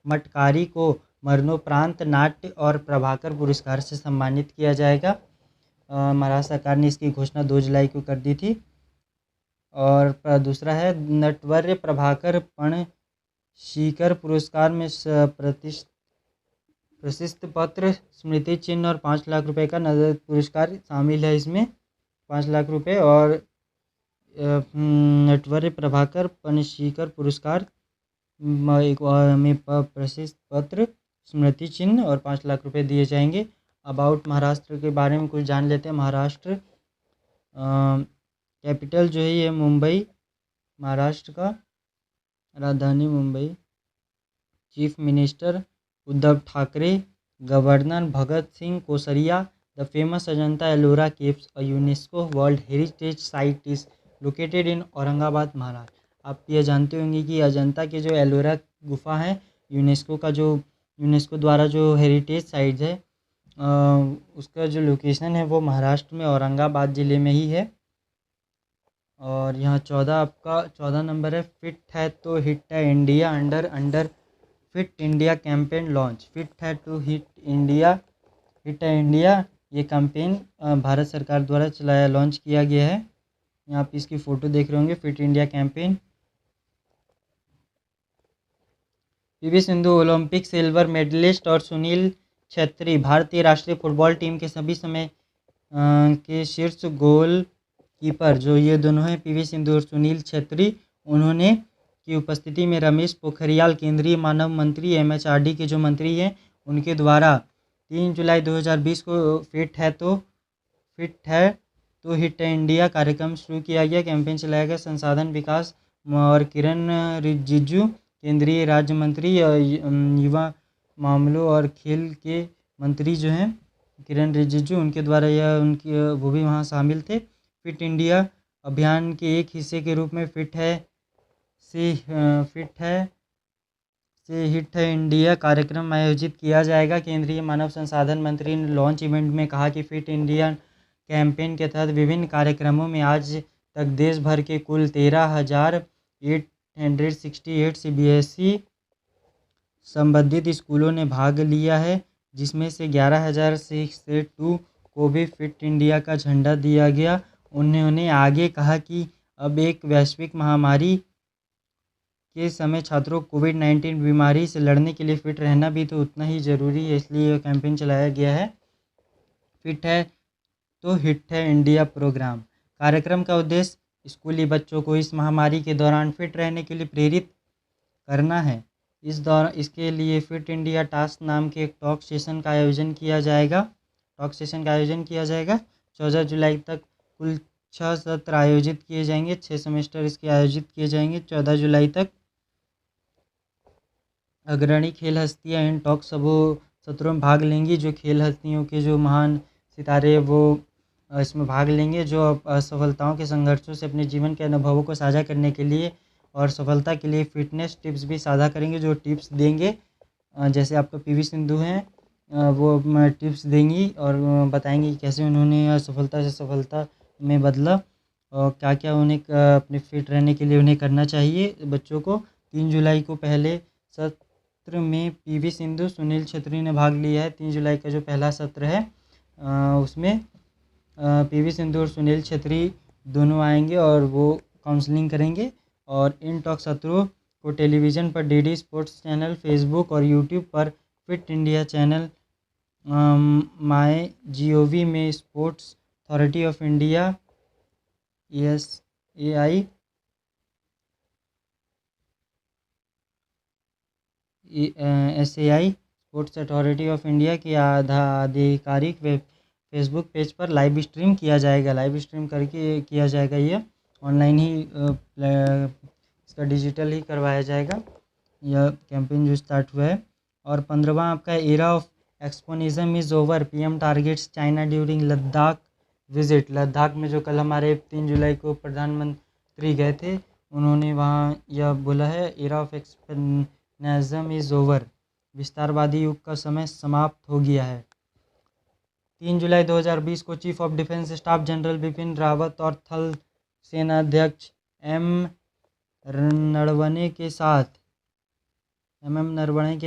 मटकारी को मरणोपरांत नाट्य और प्रभाकर पुरस्कार से सम्मानित किया जाएगा। महाराष्ट्र सरकार ने इसकी घोषणा 2 जुलाई को कर दी थी। और दूसरा है, नटवर्य प्रभाकर पणशीकर पुरस्कार में प्रशस्ति पत्र, स्मृति चिन्ह और 5 लाख रुपए का नगद पुरस्कार शामिल है इसमें, 5 लाख रुपए। और नटवर्य प्रभाकर पणशीकर पुरस्कार में प्रशस्ति पत्र, स्मृति चिन्ह और 5 लाख रुपए दिए जाएंगे। अबाउट महाराष्ट्र के बारे में कुछ जान लेते हैं। महाराष्ट्र कैपिटल जो है ये मुंबई, महाराष्ट्र का राजधानी Mumbai. Chief minister Uddhav Thackeray, governor Bhagat Singh Koshyari. The famous Ajanta Ellora caves, a UNESCO world heritage site, is located in Aurangabad, Maharashtra. आप ये जानते होंगे कि अजंता के जो एलोरा गुफा है, यूनेस्को द्वारा जो हेरिटेज साइट है, उसका जो लोकेशन है वो महाराष्ट्र में औरंगाबाद ज़िले में ही है। और यहाँ 14 नंबर है, फिट है तो हिट है India under fit India campaign launch. Fit है टू हिट इंडिया ये कैंपेन भारत सरकार द्वारा लॉन्च किया गया है। यहाँ पे इसकी फ़ोटो देख रहे होंगे, fit India campaign. PV Sindhu Olympic silver medallist और सुनील छेत्री भारतीय राष्ट्रीय फुटबॉल टीम के सभी समय के शीर्ष गोल कीपर जो ये दोनों हैं पीवी सिंधु और सुनील छेत्री, उन्होंने की उपस्थिति में रमेश पोखरियाल केंद्रीय मानव मंत्री एमएचआरडी के जो मंत्री हैं उनके द्वारा 3 जुलाई 2020 को फिट है तो हिट है इंडिया कार्यक्रम शुरू किया गया। कैंपेन चलाया गया। संसाधन विकास और किरण रिजिजू केंद्रीय राज्य मंत्री युवा मामलों और खेल के मंत्री जो हैं किरण रिजिजू, उनके द्वारा यह उनकी वो भी वहाँ शामिल थे। फिट इंडिया अभियान के एक हिस्से के रूप में फिट है से हिट है इंडिया कार्यक्रम आयोजित किया जाएगा। केंद्रीय मानव संसाधन मंत्री ने लॉन्च इवेंट में कहा कि फिट इंडिया कैंपेन के तहत विभिन्न कार्यक्रमों में आज तक देश भर के कुल 13,868 सीबीएसई संबंधित स्कूलों ने भाग लिया है, जिसमें से 11,602 को भी फिट इंडिया का झंडा दिया गया। उन्होंने आगे कहा कि अब एक वैश्विक महामारी के समय छात्रों को कोविड-19 बीमारी से लड़ने के लिए फिट रहना भी तो उतना ही ज़रूरी है, इसलिए यह कैंपेन चलाया गया है। फिट है तो हिट है इंडिया प्रोग्राम कार्यक्रम का उद्देश्य स्कूली बच्चों को इस महामारी के दौरान फिट रहने के लिए प्रेरित करना है। इसके लिए फिट इंडिया टास्क नाम के एक टॉक सेशन का आयोजन किया जाएगा। 14 जुलाई तक कुल 6 सत्र आयोजित किए जाएंगे। 6 सेमेस्टर इसके आयोजित किए जाएंगे। 14 जुलाई तक अग्रणी खेल हस्तियाँ इन टॉक सत्रों में भाग लेंगी। जो खेल हस्तियों के जो महान सितारे वो इसमें भाग लेंगे, जो असफलताओं के संघर्षों से अपने जीवन के अनुभवों को साझा करने के लिए और सफलता के लिए फिटनेस टिप्स भी साझा करेंगे। जो टिप्स देंगे जैसे आपका पीवी सिंधु हैं वो टिप्स देंगी और बताएंगी कैसे उन्होंने सफलता से सफलता में बदला और क्या क्या उन्हें अपने फिट रहने के लिए उन्हें करना चाहिए बच्चों को। 3 जुलाई को पहले सत्र में पीवी सिंधु सुनील छेत्री ने भाग लिया है। 3 जुलाई का जो पहला सत्र है उसमें पीवी सिंधु और सुनील छेत्री दोनों आएंगे और वो काउंसलिंग करेंगे। और इन टॉक सत्रों को टेलीविज़न पर डीडी स्पोर्ट्स चैनल, फेसबुक और यूट्यूब पर फिट इंडिया चैनल, माई जीओवी में sports authority of India SAI sports authority of India के आधिकारिक फेसबुक पेज पर लाइव स्ट्रीम किया जाएगा। लाइव स्ट्रीम करके किया जाएगा। ये ऑनलाइन ही इसका डिजिटल ही करवाया जाएगा। यह कैंपेन जो स्टार्ट हुआ है। और 15वां आपका era of expansionism is over, PM targets China during Ladakh visit. Ladakh में जो कल हमारे 3 जुलाई को प्रधानमंत्री गए थे, उन्होंने वहाँ यह बोला है era of expansionism is over, विस्तारवादी युग का समय समाप्त हो गया है। 3 जुलाई 2020 को chief of defence staff general Bipin Rawat और थल सेनाध्यक्ष एम नरवणे के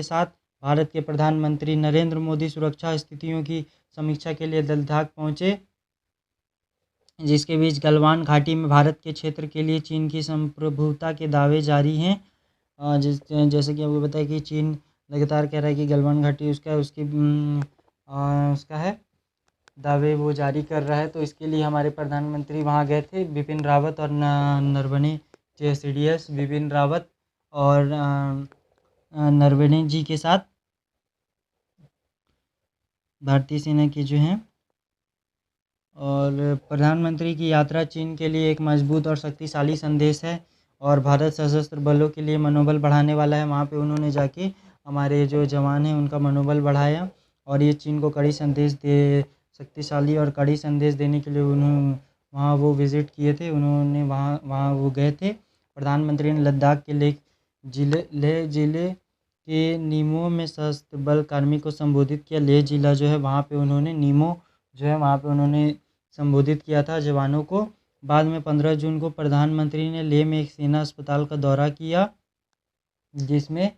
साथ भारत के प्रधानमंत्री नरेंद्र मोदी सुरक्षा स्थितियों की समीक्षा के लिए लद्दाख पहुंचे, जिसके बीच गलवान घाटी में भारत के क्षेत्र के लिए चीन की संप्रभुता के दावे जारी हैं। जैसे कि आपको पता है कि चीन लगातार कह रहा है कि गलवान घाटी उसका है, दावे वो जारी कर रहा है। तो इसके लिए हमारे प्रधानमंत्री वहाँ गए थे, बिपिन रावत और नरवणे CDS बिपिन रावत और नरवणे जी के साथ भारतीय सेना के जो हैं। और प्रधानमंत्री की यात्रा चीन के लिए एक मजबूत और शक्तिशाली संदेश है और भारत सशस्त्र बलों के लिए मनोबल बढ़ाने वाला है। वहाँ पे उन्होंने जाके हमारे जो जवान हैं उनका मनोबल बढ़ाया और ये चीन को शक्तिशाली और कड़ी संदेश देने के लिए उन्होंने वहाँ वो विज़िट किए थे। उन्होंने वहाँ वो गए थे। प्रधानमंत्री ने लद्दाख के लेह जिले के नीमो में सशस्त्र बल कार्मिक को संबोधित किया। लेह जिला जो है वहाँ पे उन्होंने नीमो जो है वहाँ पे उन्होंने संबोधित किया था जवानों को। बाद में 15 जून को प्रधानमंत्री ने लेह में एक सेना अस्पताल का दौरा किया, जिसमें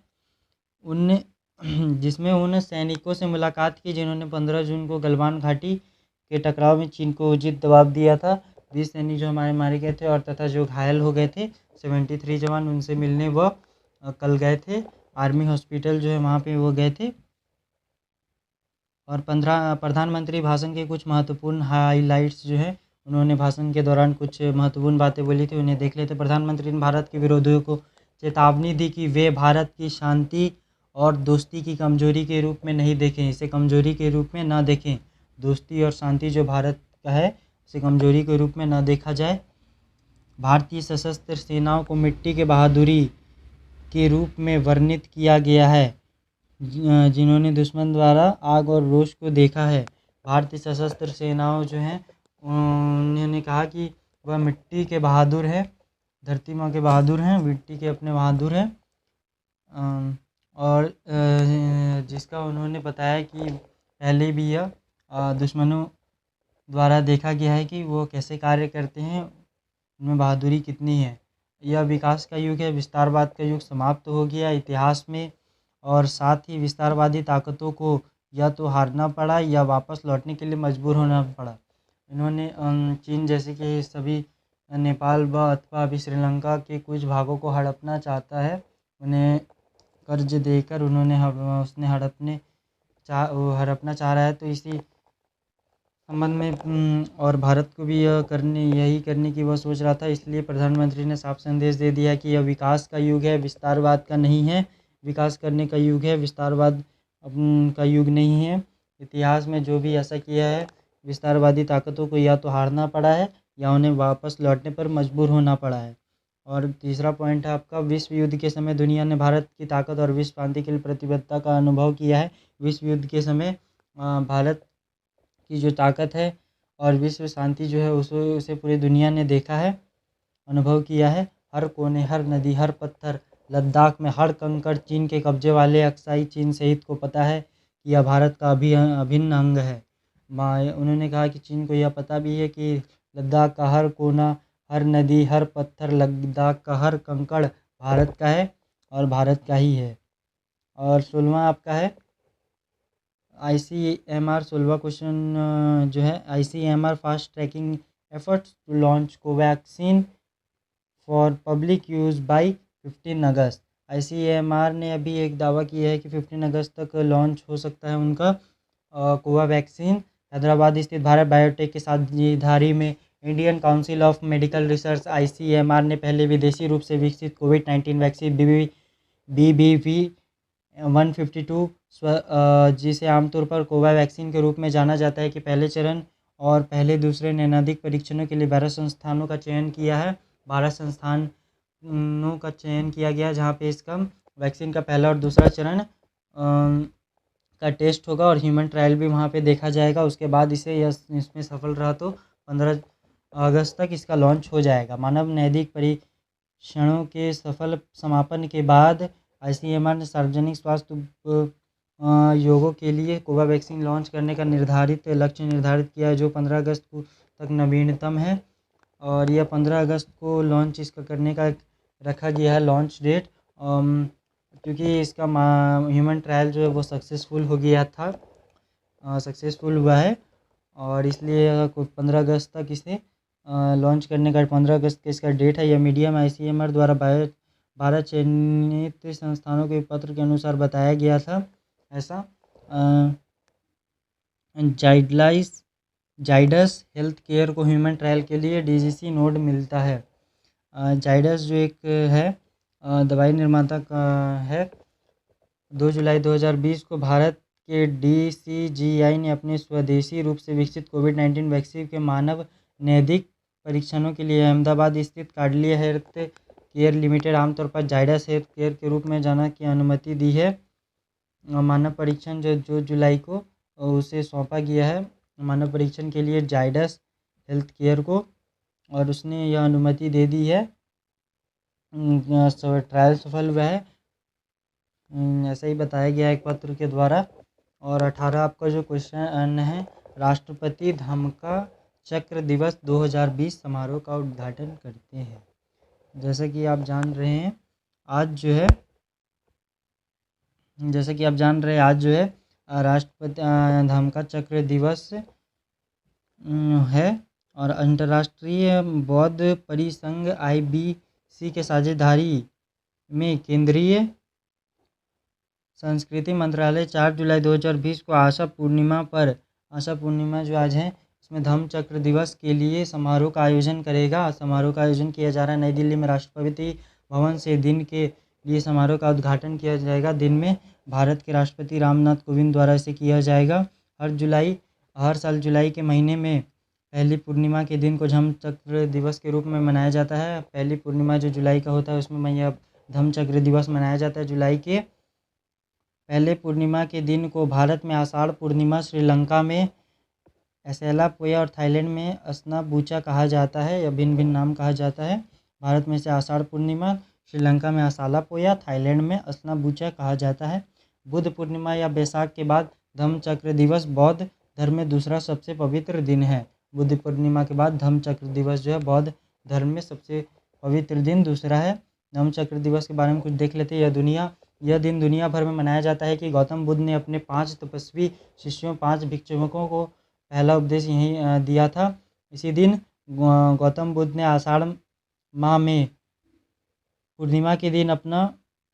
उन सैनिकों से मुलाकात की जिन्होंने 15 जून को गलवान घाटी के टकराव में चीन को उचित जवाब दिया था। 20 सैनिक जो हमारे मारे गए थे और तथा जो घायल हो गए थे 73 जवान, उनसे मिलने वह कल गए थे। आर्मी हॉस्पिटल जो है वहाँ पे वो गए थे। और 15 प्रधानमंत्री भाषण के कुछ महत्वपूर्ण हाइलाइट्स जो है, उन्होंने भाषण के दौरान कुछ महत्वपूर्ण बातें बोली थी, उन्हें देख लेते। प्रधानमंत्री ने भारत के विरोधियों को चेतावनी दी कि वे भारत की शांति और दोस्ती की कमजोरी के रूप में नहीं देखें, इसे कमजोरी के रूप में ना देखें। दोस्ती और शांति जो भारत का है, उसे कमजोरी के रूप में ना देखा जाए। भारतीय सशस्त्र सेनाओं को मिट्टी के बहादुरी के रूप में वर्णित किया गया है, जिन्होंने दुश्मन द्वारा आग और रोष को देखा है। भारतीय सशस्त्र सेनाओं जो हैं, उन्होंने कहा कि वह मिट्टी के बहादुर है, धरती माँ के बहादुर हैं, मिट्टी के अपने बहादुर हैं। और जिसका उन्होंने बताया कि पहले भी यह दुश्मनों द्वारा देखा गया है कि वो कैसे कार्य करते हैं, उनमें बहादुरी कितनी है। यह विकास का युग है, विस्तारवाद का युग समाप्त हो गया इतिहास में, और साथ ही विस्तारवादी ताकतों को या तो हारना पड़ा या वापस लौटने के लिए मजबूर होना पड़ा। इन्होंने चीन जैसे कि सभी नेपाल व अथवा अभी श्रीलंका के कुछ भागों को हड़पना चाहता है, उन्हें कर्ज देकर उसने हड़पना चाह रहा है। तो इसी संबंध में और भारत को भी यही करने की वह सोच रहा था। इसलिए प्रधानमंत्री ने साफ संदेश दे दिया कि यह विकास का युग है, विस्तारवाद का नहीं है। विकास करने का युग है, विस्तारवाद का युग नहीं है। इतिहास में जो भी ऐसा किया है, विस्तारवादी ताकतों को या तो हारना पड़ा है या उन्हें वापस लौटने पर मजबूर होना पड़ा है। और तीसरा पॉइंट है आपका, विश्व युद्ध के समय दुनिया ने भारत की ताकत और विश्व शांति के लिए प्रतिबद्धता का अनुभव किया है। विश्व युद्ध के समय भारत की जो ताकत है और विश्व शांति जो है, उसे पूरी दुनिया ने देखा है, अनुभव किया है। हर कोने, हर नदी, हर पत्थर, लद्दाख में हर कंकड़ चीन के कब्जे वाले अक्साई चीन सहित को पता है कि यह भारत का अभिन्न अंग है। उन्होंने कहा कि चीन को यह पता भी है कि लद्दाख का हर कोना, हर नदी, हर पत्थर, लद्दाख का हर कंकड़ भारत का है और भारत का ही है। और 16वां आपका है ICMR। 16वां क्वेश्चन जो है, ICMR fast tracking efforts to launch Covaxin for public use by 15 August. ICMR ने अभी एक दावा किया है कि 15 अगस्त तक लॉन्च हो सकता है उनका कोवैक्सीन। हैदराबाद स्थित भारत बायोटेक के साझेदारी में Indian council of medical research ICMR ने पहले विदेशी रूप से विकसित कोविड-19 वैक्सीन BBV 152 जिसे आमतौर पर कोवैक्सीन के रूप में जाना जाता है, कि पहले चरण और पहले दूसरे नैदानिक परीक्षणों के लिए 12 संस्थानों का चयन किया है। 12 संस्थानों का चयन किया गया, जहां पे इसका वैक्सीन का पहला और दूसरा चरण का टेस्ट होगा और ह्यूमन ट्रायल भी वहां पे देखा जाएगा। उसके बाद इसमें सफल रहा तो 15 अगस्त तक इसका लॉन्च हो जाएगा। मानव नैदानिक परीक्षणों के सफल समापन के बाद ICMR ने सार्वजनिक स्वास्थ्य योगों के लिए कोवैक्सीन लॉन्च करने का लक्ष्य निर्धारित किया है, जो 15 अगस्त तक नवीनतम है। और यह 15 अगस्त को लॉन्च इसका करने का रखा गया है लॉन्च डेट, क्योंकि इसका ह्यूमन ट्रायल जो है वो सक्सेसफुल हो गया था, सक्सेसफुल हुआ है, और इसलिए 15 अगस्त तक इसे लॉन्च करने का 15 अगस्त का इसका डेट है। यह मीडियम ICMR द्वारा 12 चयनित संस्थानों के पत्र के अनुसार बताया गया था। ऐसा जाइडस हेल्थ केयर को ह्यूमन ट्रायल के लिए DGC नोड मिलता है। जाइडस जो एक है दवाई निर्माता का है। 2 जुलाई 2020 को भारत के DCGI ने अपने स्वदेशी रूप से विकसित कोविड-19 वैक्सीन के मानव नैदानिक परीक्षणों के लिए अहमदाबाद स्थित कार्डियल हेल्थ केयर लिमिटेड, आमतौर पर जाइडस हेल्थ केयर के रूप में जाना, की अनुमति दी है। मानव परीक्षण जो जुलाई को उसे सौंपा गया है मानव परीक्षण के लिए जाइडस हेल्थ केयर को, और उसने यह अनुमति दे दी है। ट्रायल सफल हुआ है, ऐसा ही बताया गया एक पत्र के द्वारा। और 18 आपका जो क्वेश्चन है, राष्ट्रपति धमका चक्र दिवस 2020 समारोह का उद्घाटन करते हैं। जैसा कि आप जान रहे हैं, आज जो है राष्ट्रपति धमका चक्र दिवस है, और अंतर्राष्ट्रीय बौद्ध परिसंघ IBC के साझेदारी में केंद्रीय संस्कृति मंत्रालय 4 जुलाई 2020 को आशा पूर्णिमा जो आज है इसमें धम्मचक्र दिवस के लिए समारोह का आयोजन करेगा। समारोह का आयोजन किया जा रहा है नई दिल्ली में राष्ट्रपति भवन से। दिन के लिए समारोह का उद्घाटन किया जाएगा। दिन में भारत के राष्ट्रपति रामनाथ कोविंद द्वारा इसे किया जाएगा। हर साल जुलाई के महीने में पहली पूर्णिमा के दिन को धम्मचक्र दिवस के रूप में मनाया जाता है। पहली पूर्णिमा जो जुलाई का होता है उसमें यह धम्मचक्र दिवस मनाया जाता है। जुलाई के पहले पूर्णिमा के दिन को भारत में आषाढ़ पूर्णिमा, श्रीलंका में एसेला पोया और थाईलैंड में अस्ना बूचा कहा जाता है। यह भिन्न भिन्न नाम कहा जाता है। भारत में से आषाढ़ पूर्णिमा, श्रीलंका में आसाला पोया, थाईलैंड में अस्ना बूचा कहा जाता है। बुद्ध पूर्णिमा या बैसाख के बाद धम्मचक्र दिवस बौद्ध धर्म में दूसरा सबसे पवित्र दिन है। बुद्ध पूर्णिमा के बाद धम्मचक्र दिवस जो है बौद्ध धर्म में सबसे पवित्र दिन दूसरा है। धम्मचक्र दिवस के बारे में कुछ देख लेते हैं। यह दिन दुनिया भर में मनाया जाता है कि गौतम बुद्ध ने अपने 5 तपस्वी शिष्यों 5 भिक्षुकों को पहला उपदेश यहीं दिया था। इसी दिन गौतम बुद्ध ने आषाढ़ माह में पूर्णिमा के दिन अपना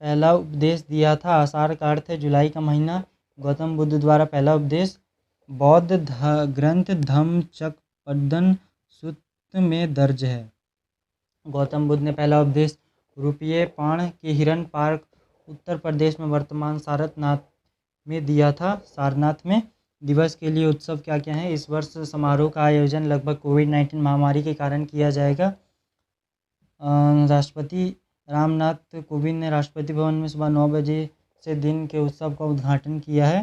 पहला उपदेश दिया था। आषाढ़ का अर्थ है जुलाई का महीना। गौतम बुद्ध द्वारा पहला उपदेश बौद्ध ग्रंथ धम्मचक्रपदन सूत्र में दर्ज है। गौतम बुद्ध ने पहला उपदेश रुपये पाण के हिरन पार्क उत्तर प्रदेश में वर्तमान सारनाथ में दिया था। सारनाथ में दिवस के लिए उत्सव क्या क्या है। इस वर्ष समारोह का आयोजन लगभग कोविड-19 महामारी के कारण किया जाएगा। राष्ट्रपति रामनाथ कोविंद ने राष्ट्रपति भवन में सुबह 9 बजे से दिन के उत्सव का उद्घाटन किया है।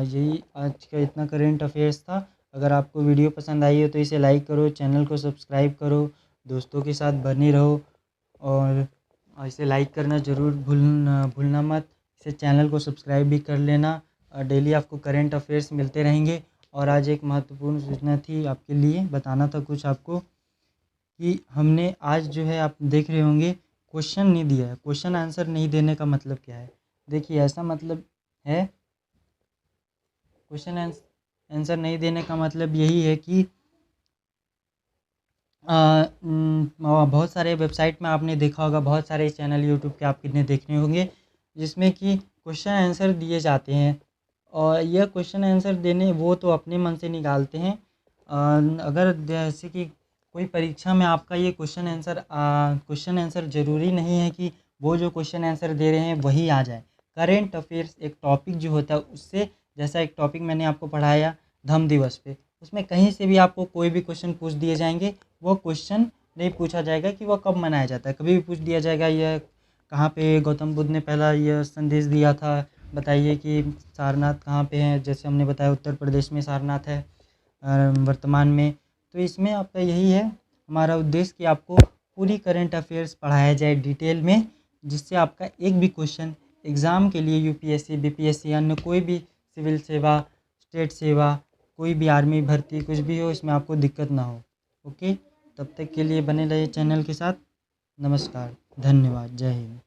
यही आज का इतना करेंट अफेयर्स था। अगर आपको वीडियो पसंद आई हो तो इसे लाइक करो, चैनल को सब्सक्राइब करो, दोस्तों के साथ बने रहो और इसे लाइक करना ज़रूर भूलना मत। इसे चैनल को सब्सक्राइब भी कर लेना। डेली आपको करेंट अफेयर्स मिलते रहेंगे। और आज एक महत्वपूर्ण सूचना थी आपके लिए, बताना था कुछ आपको कि हमने आज जो है आप देख रहे होंगे क्वेश्चन नहीं दिया है। क्वेश्चन आंसर नहीं देने का मतलब क्या है? देखिए ऐसा मतलब है, क्वेश्चन आंसर नहीं देने का मतलब यही है कि बहुत सारे वेबसाइट में आपने देखा होगा, बहुत सारे चैनल यूट्यूब के आप कितने देखने होंगे जिसमें कि क्वेश्चन आंसर दिए जाते हैं। और यह क्वेश्चन आंसर देने वो तो अपने मन से निकालते हैं। अगर जैसे कि कोई परीक्षा में आपका ये क्वेश्चन आंसर ज़रूरी नहीं है कि वो जो क्वेश्चन आंसर दे रहे हैं वही आ जाए। करेंट अफेयर्स एक टॉपिक जो होता है उससे, जैसा एक टॉपिक मैंने आपको पढ़ाया धम्म दिवस पे, उसमें कहीं से भी आपको कोई भी क्वेश्चन पूछ दिए जाएंगे। वो क्वेश्चन नहीं पूछा जाएगा कि वह कब मनाया जाता है। कभी भी पूछ दिया जाएगा यह कहाँ पे गौतम बुद्ध ने पहला यह संदेश दिया था, बताइए कि सारनाथ कहाँ पे है। जैसे हमने बताया उत्तर प्रदेश में सारनाथ है वर्तमान में। तो इसमें आपका यही है हमारा उद्देश्य कि आपको पूरी करंट अफेयर्स पढ़ाया जाए डिटेल में, जिससे आपका एक भी क्वेश्चन एग्ज़ाम के लिए यूपीएससी, बीपीएससी, अन्य कोई भी सिविल सेवा, स्टेट सेवा, कोई भी आर्मी भर्ती कुछ भी हो, इसमें आपको दिक्कत ना हो। ओके, तब तक के लिए बने रहिए चैनल के साथ। नमस्कार, धन्यवाद, जय हिंद।